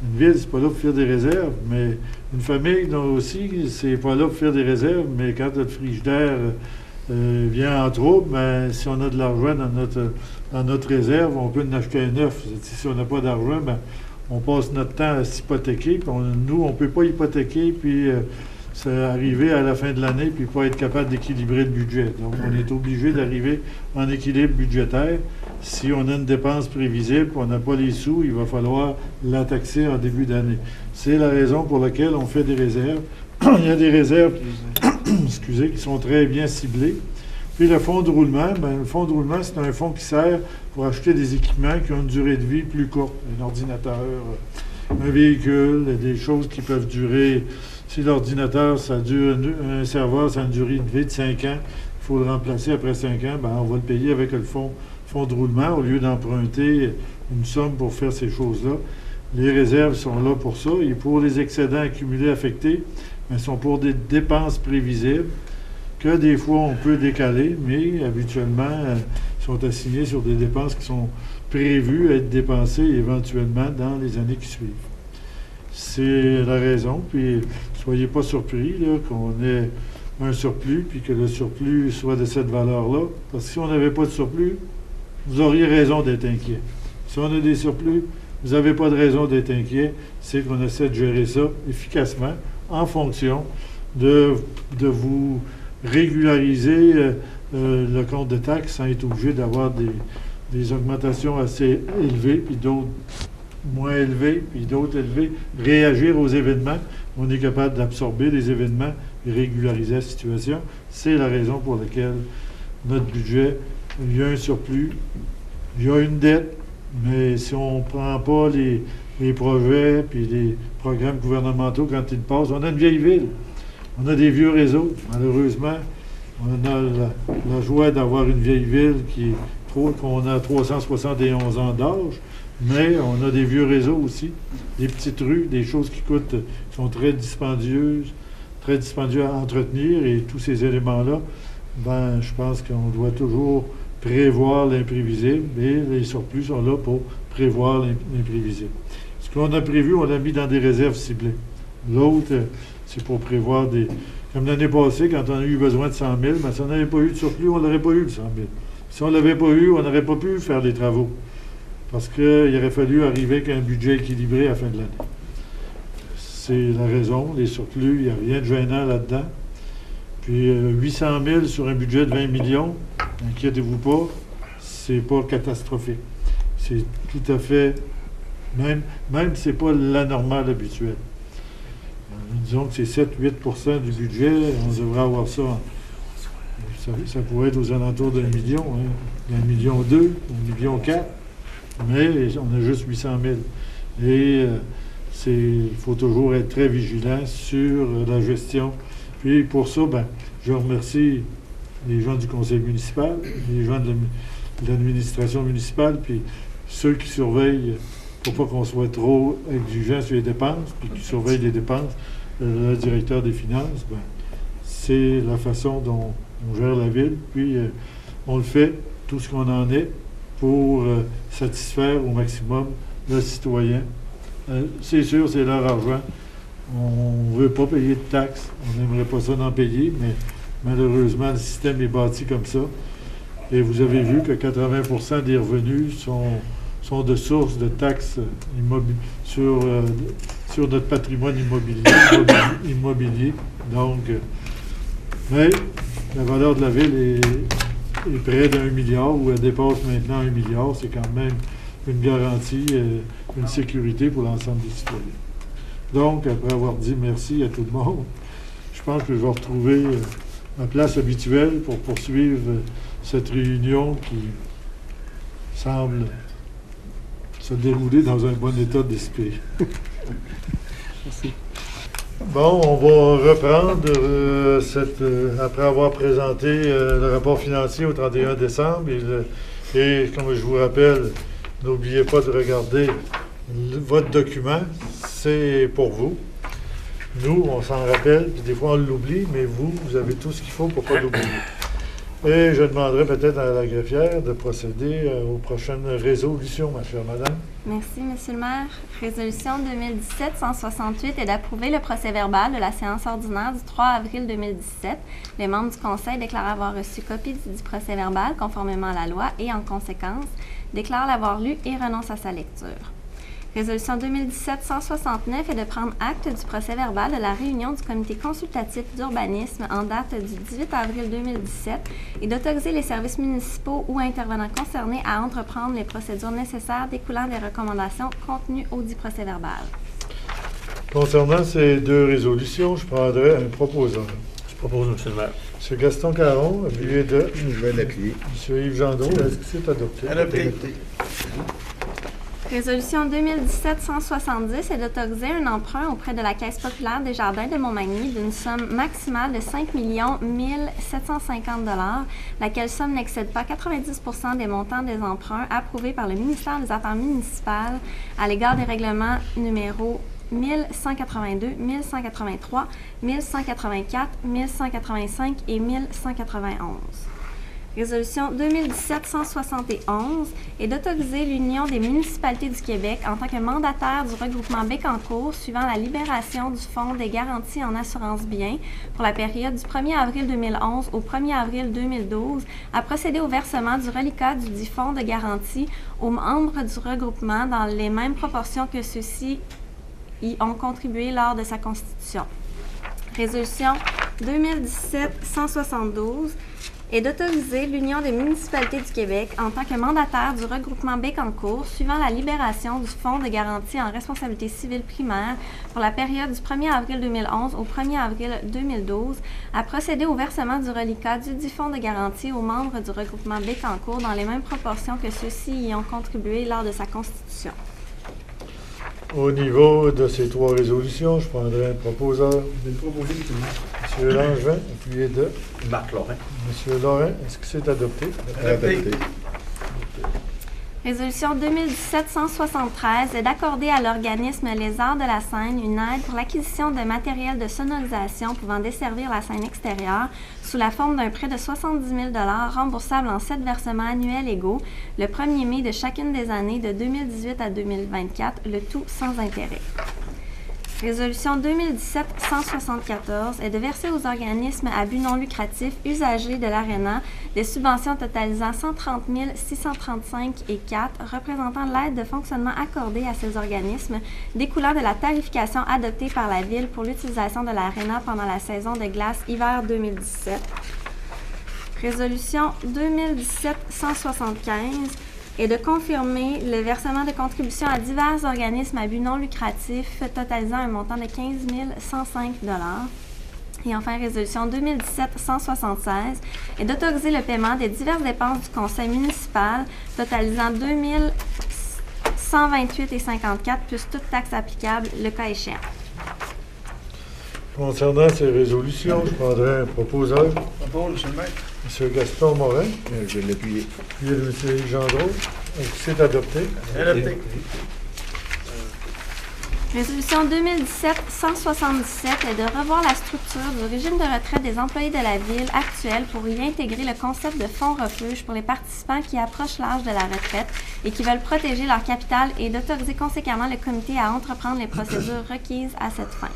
une ville, c'est pas là pour faire des réserves, mais une famille aussi, c'est pas là pour faire des réserves, mais quand le frigidaire vient en trouble, si on a de l'argent dans notre réserve, on peut en acheter un neuf. Si on n'a pas d'argent, on passe notre temps à s'hypothéquer. Nous, on ne peut pas hypothéquer, puis arriver à la fin de l'année, puis pas être capable d'équilibrer le budget. Donc, on est obligé d'arriver en équilibre budgétaire. Si on a une dépense prévisible, on n'a pas les sous, il va falloir la taxer en début d'année. C'est la raison pour laquelle on fait des réserves. Il y a des réserves qui sont très bien ciblées. Puis le fonds de roulement, le fonds de roulement, c'est un fonds qui sert pour acheter des équipements qui ont une durée de vie plus courte. Un ordinateur, un véhicule, des choses qui peuvent durer. Si l'ordinateur, un serveur, ça a une durée de vie de 5 ans, il faut le remplacer après 5 ans, on va le payer avec le fonds de roulement au lieu d'emprunter une somme pour faire ces choses-là. Les réserves sont là pour ça. Et pour les excédents accumulés affectés, ils sont pour des dépenses prévisibles que des fois on peut décaler, mais habituellement, ils sont assignés sur des dépenses qui sont prévues à être dépensées éventuellement dans les années qui suivent. C'est la raison, puis soyez pas surpris qu'on ait un surplus, puis que le surplus soit de cette valeur-là, parce que si on n'avait pas de surplus, vous auriez raison d'être inquiet. Si on a des surplus, vous n'avez pas de raison d'être inquiet, c'est qu'on essaie de gérer ça efficacement en fonction de vous régulariser le compte de taxes sans être obligé d'avoir des augmentations assez élevées, puis d'autres moins élevées, puis d'autres élevées, réagir aux événements. On est capable d'absorber les événements et régulariser la situation. C'est la raison pour laquelle notre budget, il y a un surplus, il y a une dette, mais si on ne prend pas les projets puis les programmes gouvernementaux quand ils passent, on a une vieille ville, on a des vieux réseaux. Malheureusement, on a la joie d'avoir une vieille ville qu'on a 371 ans d'âge, mais on a des vieux réseaux aussi, des petites rues, des choses qui sont très dispendieuses à entretenir, et tous ces éléments-là, je pense qu'on doit toujours prévoir l'imprévisible, et les surplus sont là pour prévoir l'imprévisible. Ce qu'on a prévu, on l'a mis dans des réserves ciblées. L'autre, c'est pour prévoir comme l'année passée, quand on a eu besoin de 100 000, si on n'avait pas eu de surplus, on n'aurait pas eu de 100 000. Si on ne l'avait pas eu, on n'aurait pas pu faire des travaux. Parce qu'il aurait fallu arriver avec un budget équilibré à la fin de l'année. c'est la raison. Les surplus, il n'y a rien de gênant là-dedans. Puis 800 000 sur un budget de 20 millions, inquiétez-vous pas, c'est pas catastrophique. C'est tout à fait, même c'est pas la normale habituelle. Disons que c'est 7-8% du budget, on devrait avoir ça. Ça pourrait être aux alentours d'1 million, hein, 1,2 million, 1,4 million, mais on a juste 800 000. Et il faut toujours être très vigilant sur la gestion. Puis pour ça, je remercie les gens du conseil municipal, les gens de l'administration municipale, puis ceux qui surveillent pour pas qu'on soit trop exigeant sur les dépenses, puis qui surveillent les dépenses. Le directeur des finances, c'est la façon dont on gère la ville. Puis on le fait, tout ce qu'on en est, pour satisfaire au maximum le citoyen. C'est sûr, c'est leur argent. On ne veut pas payer de taxes. On n'aimerait pas ça d'en payer, mais malheureusement, le système est bâti comme ça. Et vous avez vu que 80% des revenus sont de sources de taxes sur notre patrimoine immobilier. Donc, mais la valeur de la ville est près d'1 milliard, ou elle dépasse maintenant 1 milliard. C'est quand même une garantie, une sécurité pour l'ensemble des citoyens. Donc, après avoir dit merci à tout le monde, je pense que je vais retrouver ma place habituelle pour poursuivre cette réunion qui semble se dérouler dans un bon état d'esprit. Merci. Bon, on va reprendre après avoir présenté le rapport financier au 31 décembre. Et comme je vous rappelle, n'oubliez pas de regarder votre document. C'est pour vous. Nous, on s'en rappelle, puis des fois on l'oublie, mais vous avez tout ce qu'il faut pour ne pas l'oublier. Et je demanderai peut-être à la greffière de procéder aux prochaines résolutions, ma chère madame. Merci, Monsieur le maire. Résolution 2017-168 est d'approuver le procès-verbal de la séance ordinaire du 3 avril 2017. Les membres du Conseil déclarent avoir reçu copie du procès-verbal conformément à la loi et, en conséquence, déclarent l'avoir lu et renoncent à sa lecture. Résolution 2017-169 est de prendre acte du procès-verbal de la réunion du comité consultatif d'urbanisme en date du 18 avril 2017 et d'autoriser les services municipaux ou intervenants concernés à entreprendre les procédures nécessaires découlant des recommandations contenues au dit procès-verbal. Concernant ces deux résolutions, je prendrai un proposant. Je propose, M. le maire. M. Gaston Caron, appuyé de... Je vais l'appuyer. M. Yves Jandot, est-ce que c'est adopté? Adopté. Résolution 2017-170 est d'autoriser un emprunt auprès de la Caisse populaire des Jardins de Montmagny d'une somme maximale de 5 750 $, laquelle somme n'excède pas 90 % des montants des emprunts approuvés par le ministère des Affaires municipales à l'égard des règlements numéros 1182, 1183, 1184, 1185 et 1191. Résolution 2017-171 est d'autoriser l'Union des municipalités du Québec en tant que mandataire du regroupement Bécancour suivant la libération du Fonds des garanties en assurance biens pour la période du 1er avril 2011 au 1er avril 2012 à procéder au versement du reliquat du dit Fonds de garantie aux membres du regroupement dans les mêmes proportions que ceux-ci y ont contribué lors de sa constitution. Résolution 2017-172 et d'autoriser l'Union des municipalités du Québec en tant que mandataire du regroupement Bécancour suivant la libération du Fonds de garantie en responsabilité civile primaire pour la période du 1er avril 2011 au 1er avril 2012 à procéder au versement du reliquat du dit Fonds de garantie aux membres du regroupement Bécancour dans les mêmes proportions que ceux-ci y ont contribué lors de sa constitution. Au niveau de ces trois résolutions, je prendrai un proposeur. Je vais proposer, M. le maire. M. Langevin, appuyé de Marc Lorrain. M. Lorrain. Est-ce que c'est adopté? Adopté. Résolution 2017-173 est d'accorder à l'organisme Les Arts de la Scène une aide pour l'acquisition de matériel de sonorisation pouvant desservir la scène extérieure sous la forme d'un prêt de 70 000 $ remboursable en 7 versements annuels égaux le 1er mai de chacune des années de 2018 à 2024, le tout sans intérêt. Résolution 2017-174 est de verser aux organismes à but non lucratif usagers de l'ARENA des subventions totalisant 130 635,04 représentant l'aide de fonctionnement accordée à ces organismes découlant de la tarification adoptée par la Ville pour l'utilisation de l'ARENA pendant la saison de glace hiver 2017. Résolution 2017-175 et de confirmer le versement de contributions à divers organismes à but non lucratif totalisant un montant de 15 105 $. Et enfin, résolution 2017-176 est d'autoriser le paiement des diverses dépenses du conseil municipal totalisant 2 128,54 plus toute taxe applicable, le cas échéant. Concernant ces résolutions, je prendrai un proposeur. Propose, Monsieur le maire. M. Gaston Morin. Je vais l'appuyer. Puis M. Gendreau. C'est adopté. Adopté. Résolution 2017-177 est de revoir la structure du régime de retraite des employés de la Ville actuelle pour y intégrer le concept de fonds refuge pour les participants qui approchent l'âge de la retraite et qui veulent protéger leur capital et d'autoriser conséquemment le comité à entreprendre les procédures requises à cette fin.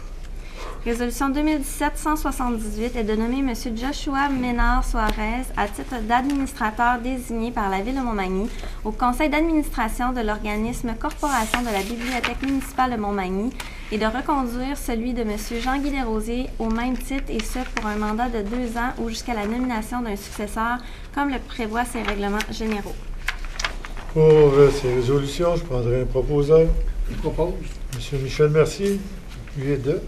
Résolution 2017-178 est de nommer M. Joshua Ménard-Suarez à titre d'administrateur désigné par la Ville de Montmagny au conseil d'administration de l'organisme Corporation de la Bibliothèque municipale de Montmagny et de reconduire celui de M. Jean-Guy Desrosiers au même titre et ce pour un mandat de 2 ans ou jusqu'à la nomination d'un successeur comme le prévoient ces règlements généraux. Pour ces résolutions, je prendrai un proposeur. Je propose. M. Michel Mercier. Puis de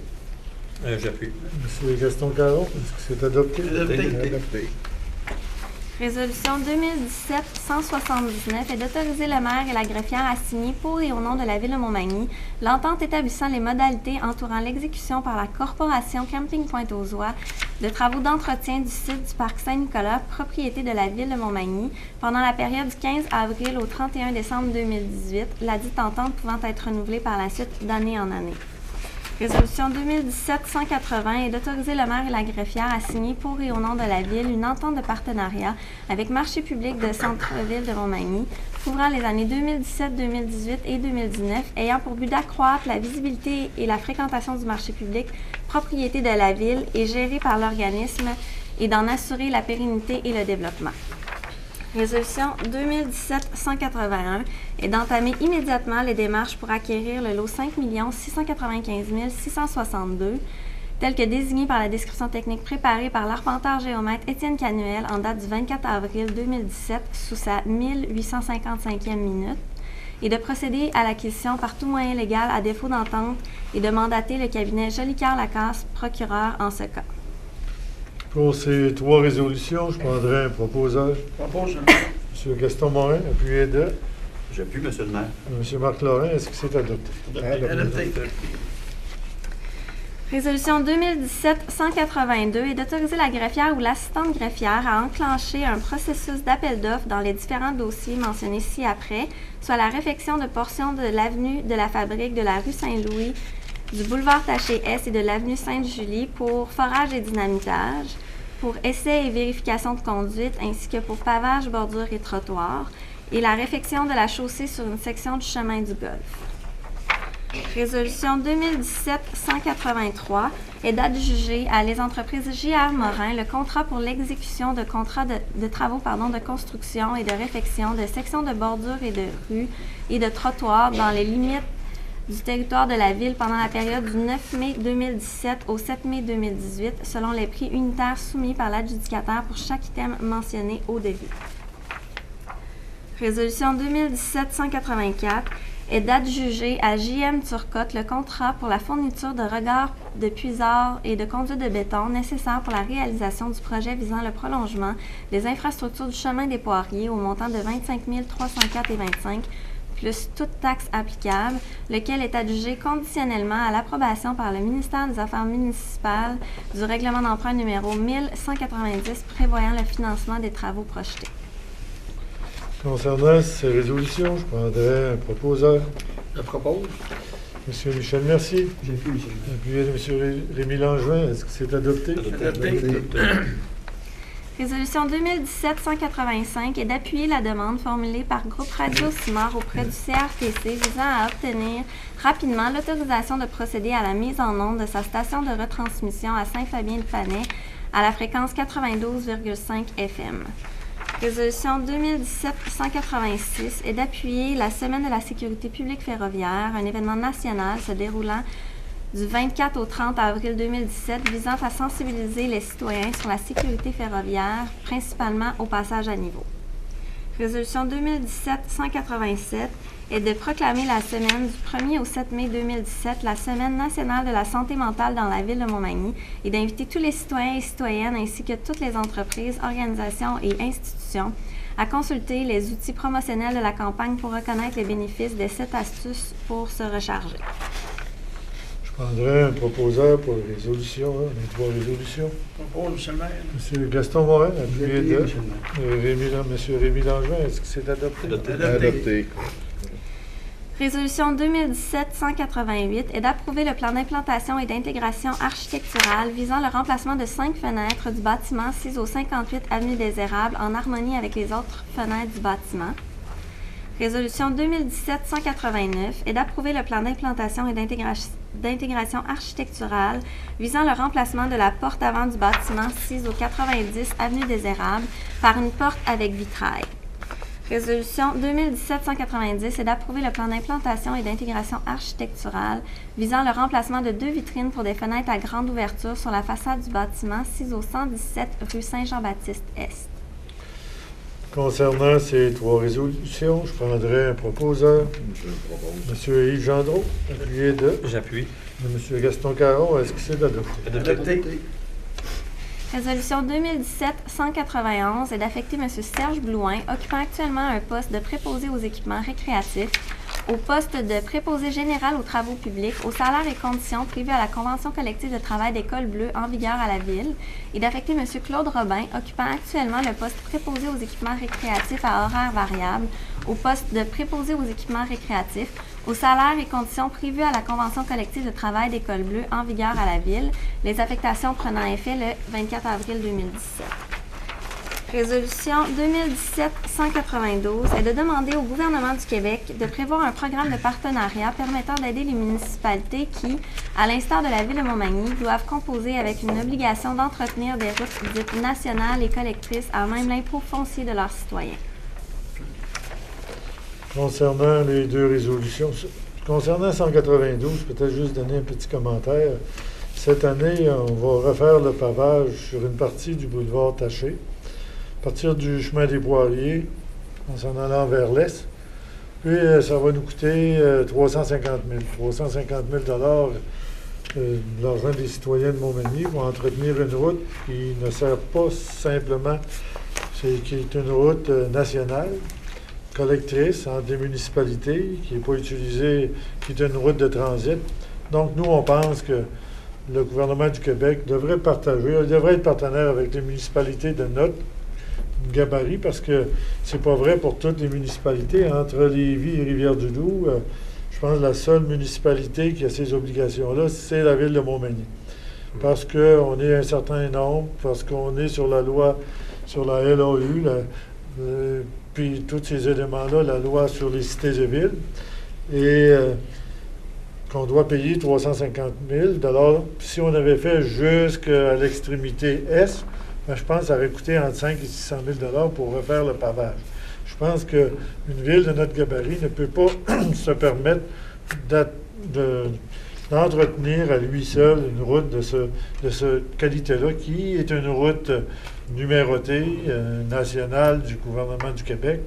J'appuie. M. Gaston Caron. Est-ce que c'est adopté? Adopté. Résolution 2017-179 est d'autoriser le maire et la greffière à signer pour et au nom de la Ville de Montmagny l'entente établissant les modalités entourant l'exécution par la Corporation Camping Pointe-aux-Oies de travaux d'entretien du site du Parc Saint-Nicolas, propriété de la Ville de Montmagny, pendant la période du 15 avril au 31 décembre 2018, ladite entente pouvant être renouvelée par la suite d'année en année. Résolution 2017-180 est d'autoriser le maire et la greffière à signer pour et au nom de la Ville une entente de partenariat avec Marché public de Centre-Ville de Montmagny, couvrant les années 2017, 2018 et 2019, ayant pour but d'accroître la visibilité et la fréquentation du marché public, propriété de la Ville et géré par l'organisme, et d'en assurer la pérennité et le développement. Résolution 2017-181 est d'entamer immédiatement les démarches pour acquérir le lot 5 695 662, tel que désigné par la description technique préparée par l'arpenteur géomètre Étienne Canuel en date du 24 avril 2017 sous sa 1855e minute, et de procéder à l'acquisition par tout moyen légal à défaut d'entente et de mandater le cabinet Jolicoeur-Lacasse, procureur en ce cas. Pour ces 3 résolutions, je prendrai un proposeur. Propose, M. Gaston Morin, appuyé de J'appuie, Monsieur le maire. M. Marc Lorrain. Est-ce que c'est adopté? Adopté. Résolution 2017-182 est d'autoriser la greffière ou l'assistante greffière à enclencher un processus d'appel d'offres dans les différents dossiers mentionnés ci-après, soit la réfection de portions de l'avenue de la Fabrique, de la rue Saint-Louis, du boulevard Taché-Est et de l'avenue Sainte-Julie pour forage et dynamitage, pour essai et vérification de conduite, ainsi que pour pavage, bordure et trottoir, et la réfection de la chaussée sur une section du chemin du Golfe. Résolution 2017-183 est d'adjuger à les entreprises J.R. Morin le contrat pour l'exécution de contrats de travaux de construction et de réfection de sections de bordure et de rues et de trottoirs dans les limites du territoire de la Ville pendant la période du 9 mai 2017 au 7 mai 2018, selon les prix unitaires soumis par l'adjudicataire pour chaque item mentionné au devis. Résolution 2017-184 est d'adjuger à J.M. Turcotte le contrat pour la fourniture de regards de puisards et de conduites de béton nécessaires pour la réalisation du projet visant le prolongement des infrastructures du chemin des Poiriers au montant de 25 304,25 plus toute taxe applicable, lequel est adjugé conditionnellement à l'approbation par le ministère des Affaires municipales du règlement d'emprunt numéro 1190 prévoyant le financement des travaux projetés. Concernant ces résolutions, je prendrai un proposeur. Je propose. M. Michel Mercier. J'appuie, Monsieur le maire. Appuyé de M. Rémy Langevin. Est-ce que c'est adopté? Adopté. Résolution 2017-185 est d'appuyer la demande formulée par Groupe Radio Simard auprès du CRTC visant à obtenir rapidement l'autorisation de procéder à la mise en onde de sa station de retransmission à Saint-Fabien-de-Panay à la fréquence 92,5 FM. Résolution 2017-186 est d'appuyer la Semaine de la sécurité publique ferroviaire, un événement national se déroulant du 24 au 30 avril 2017 visant à sensibiliser les citoyens sur la sécurité ferroviaire, principalement au passage à niveau. Résolution 2017-187 est de proclamer la semaine du 1er au 7 mai 2017 la Semaine nationale de la santé mentale dans la ville de Montmagny et d'inviter tous les citoyens et citoyennes ainsi que toutes les entreprises, organisations et institutions à consulter les outils promotionnels de la campagne pour reconnaître les bénéfices des 7 astuces pour se recharger. Je prendrai un proposeur pour les résolutions, les 3 résolutions. Propose, monsieur le maire. M. Gaston Morin, appuyé de Monsieur le maire. M. Rémy Langevin. Est-ce que c'est adopté? Adopté. Adopté. Résolution 2017-188 est d'approuver le plan d'implantation et d'intégration architecturale visant le remplacement de 5 fenêtres du bâtiment 6 au 58 avenue des Érables en harmonie avec les autres fenêtres du bâtiment. Résolution 2017-189 est d'approuver le plan d'implantation et d'intégration architecturale visant le remplacement de la porte avant du bâtiment 6 au 90 avenue des Érables par une porte avec vitrail. Résolution 2017-190 est d'approuver le plan d'implantation et d'intégration architecturale visant le remplacement de 2 vitrines pour des fenêtres à grande ouverture sur la façade du bâtiment 6 au 117 rue Saint-Jean-Baptiste-Est. Concernant ces 3 résolutions, je prendrai un proposeur. Je propose. M. Yves Gendreau, appuyé de J'appuie. M. Gaston Caron. Est-ce que c'est adopté? Adopté. Résolution 2017-191 est d'affecter M. Serge Blouin, occupant actuellement un poste de préposé aux équipements récréatifs, au poste de préposé général aux travaux publics, aux salaires et conditions prévus à la Convention collective de travail d'École Bleue en vigueur à la Ville, et d'affecter M. Claude Robin, occupant actuellement le poste préposé aux équipements récréatifs à horaires variables, au poste de préposé aux équipements récréatifs, aux salaires et conditions prévues à la Convention collective de travail d'École Bleue en vigueur à la Ville, les affectations prenant effet le 24 avril 2017. Résolution 2017-192 est de demander au gouvernement du Québec de prévoir un programme de partenariat permettant d'aider les municipalités qui, à l'instar de la Ville de Montmagny, doivent composer avec une obligation d'entretenir des routes dites nationales et collectrices à même l'impôt foncier de leurs citoyens. Concernant les 2 résolutions, concernant 192, peut-être juste donner un petit commentaire. Cette année, on va refaire le pavage sur une partie du boulevard Taché, à partir du chemin des Poiriers, en s'en allant vers l'est. Puis, ça va nous coûter 350 000. 350 000 de l'argent des citoyens de Montmagny pour entretenir une route qui ne sert pas simplement, qui est une route nationale, collectrice entre des municipalités, qui n'est pas utilisée, qui est une route de transit. Donc, nous, on pense que le gouvernement du Québec devrait être partenaire avec les municipalités de notre gabarit, parce que c'est pas vrai pour toutes les municipalités. Entre Lévis et Rivière-du-Loup, je pense que la seule municipalité qui a ces obligations-là, c'est la ville de Montmagny. Parce qu'on est un certain nombre, parce qu'on est sur la loi, sur la LAU, puis tous ces éléments-là, la loi sur les cités et villes, et qu'on doit payer 350 000 $. Si on avait fait jusqu'à l'extrémité est, ben, je pense que ça aurait coûté entre 5 et 600 000 $ pour refaire le pavage. Je pense qu'une ville de notre gabarit ne peut pas se permettre d'entretenir à lui seul une route de cette qualité-là, qui est une route numérotée nationale du gouvernement du Québec.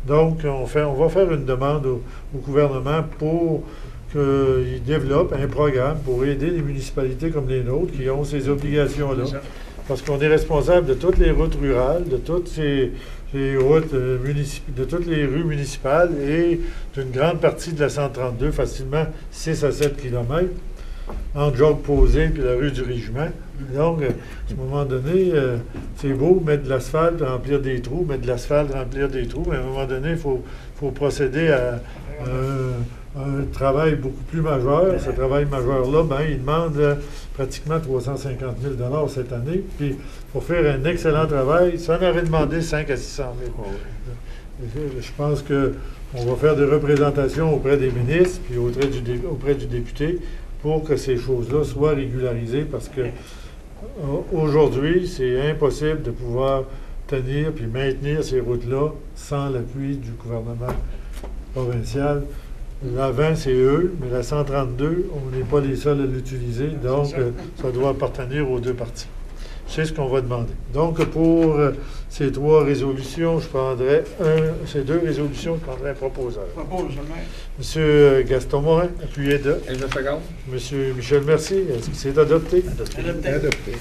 Donc, on va faire une demande au gouvernement pour qu'il développe un programme pour aider les municipalités comme les nôtres qui ont ces obligations-là. Parce qu'on est responsable de toutes les routes rurales, de toutes ces routes de toutes les rues municipales et d'une grande partie de la 132, facilement 6 à 7 km, entre Jacques-Posé et la rue du Régiment. Donc, à un moment donné, c'est beau mettre de l'asphalte, remplir des trous, mais à un moment donné, il faut procéder à un travail beaucoup plus majeur. Ce travail majeur-là, il demande pratiquement 350 000 cette année. Puis, pour faire un excellent travail, ça en aurait demandé 5 à 600 000. Je pense qu'on va faire des représentations auprès des ministres puis auprès du député pour que ces choses-là soient régularisées parce que aujourd'hui, c'est impossible de pouvoir tenir puis maintenir ces routes-là sans l'appui du gouvernement provincial. La 20, c'est eux, mais la 132, on n'est pas les seuls à l'utiliser, donc ça doit appartenir aux deux parties. C'est ce qu'on va demander. Donc, pour ces trois résolutions, ces deux résolutions, je prendrais un proposeur. Propose, M. le maire. Monsieur Gaston Morin, appuyé de. Et je seconde. Monsieur Michel Mercier, est-ce que c'est adopté? Adopté.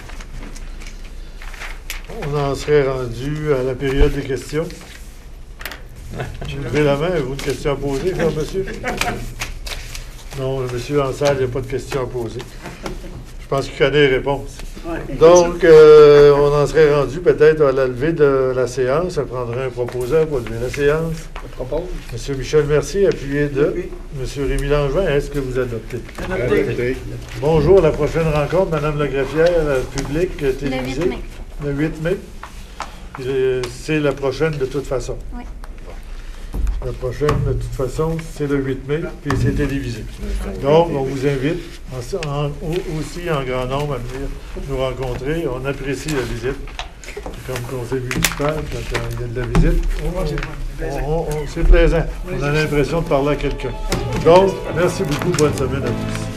On en serait rendu à la période des questions. Levez la main, avez-vous une question à poser, là, monsieur? Non, le monsieur en salle, il n'y a pas de question à poser. Je pense qu'il connaît les réponses. Ouais. Donc, on en serait rendu peut-être à la levée de la séance. Ça prendrait un proposeur pour lever la séance. Je propose. Monsieur Michel Mercier, appuyé de. Oui. Monsieur Rémi Langevin, est-ce que vous adoptez? Adopté. Bonjour, la prochaine rencontre, Madame la greffière, publique, télévisée. Le 8 mai. Le 8 mai. C'est la prochaine de toute façon. Oui. La prochaine, de toute façon, c'est le 8 mai, puis c'est télévisé. Donc, on vous invite aussi en grand nombre à venir nous rencontrer. On apprécie la visite. Comme conseil municipal, quand il y a de la visite, c'est plaisant. On a l'impression de parler à quelqu'un. Donc, merci beaucoup. Bonne semaine à tous.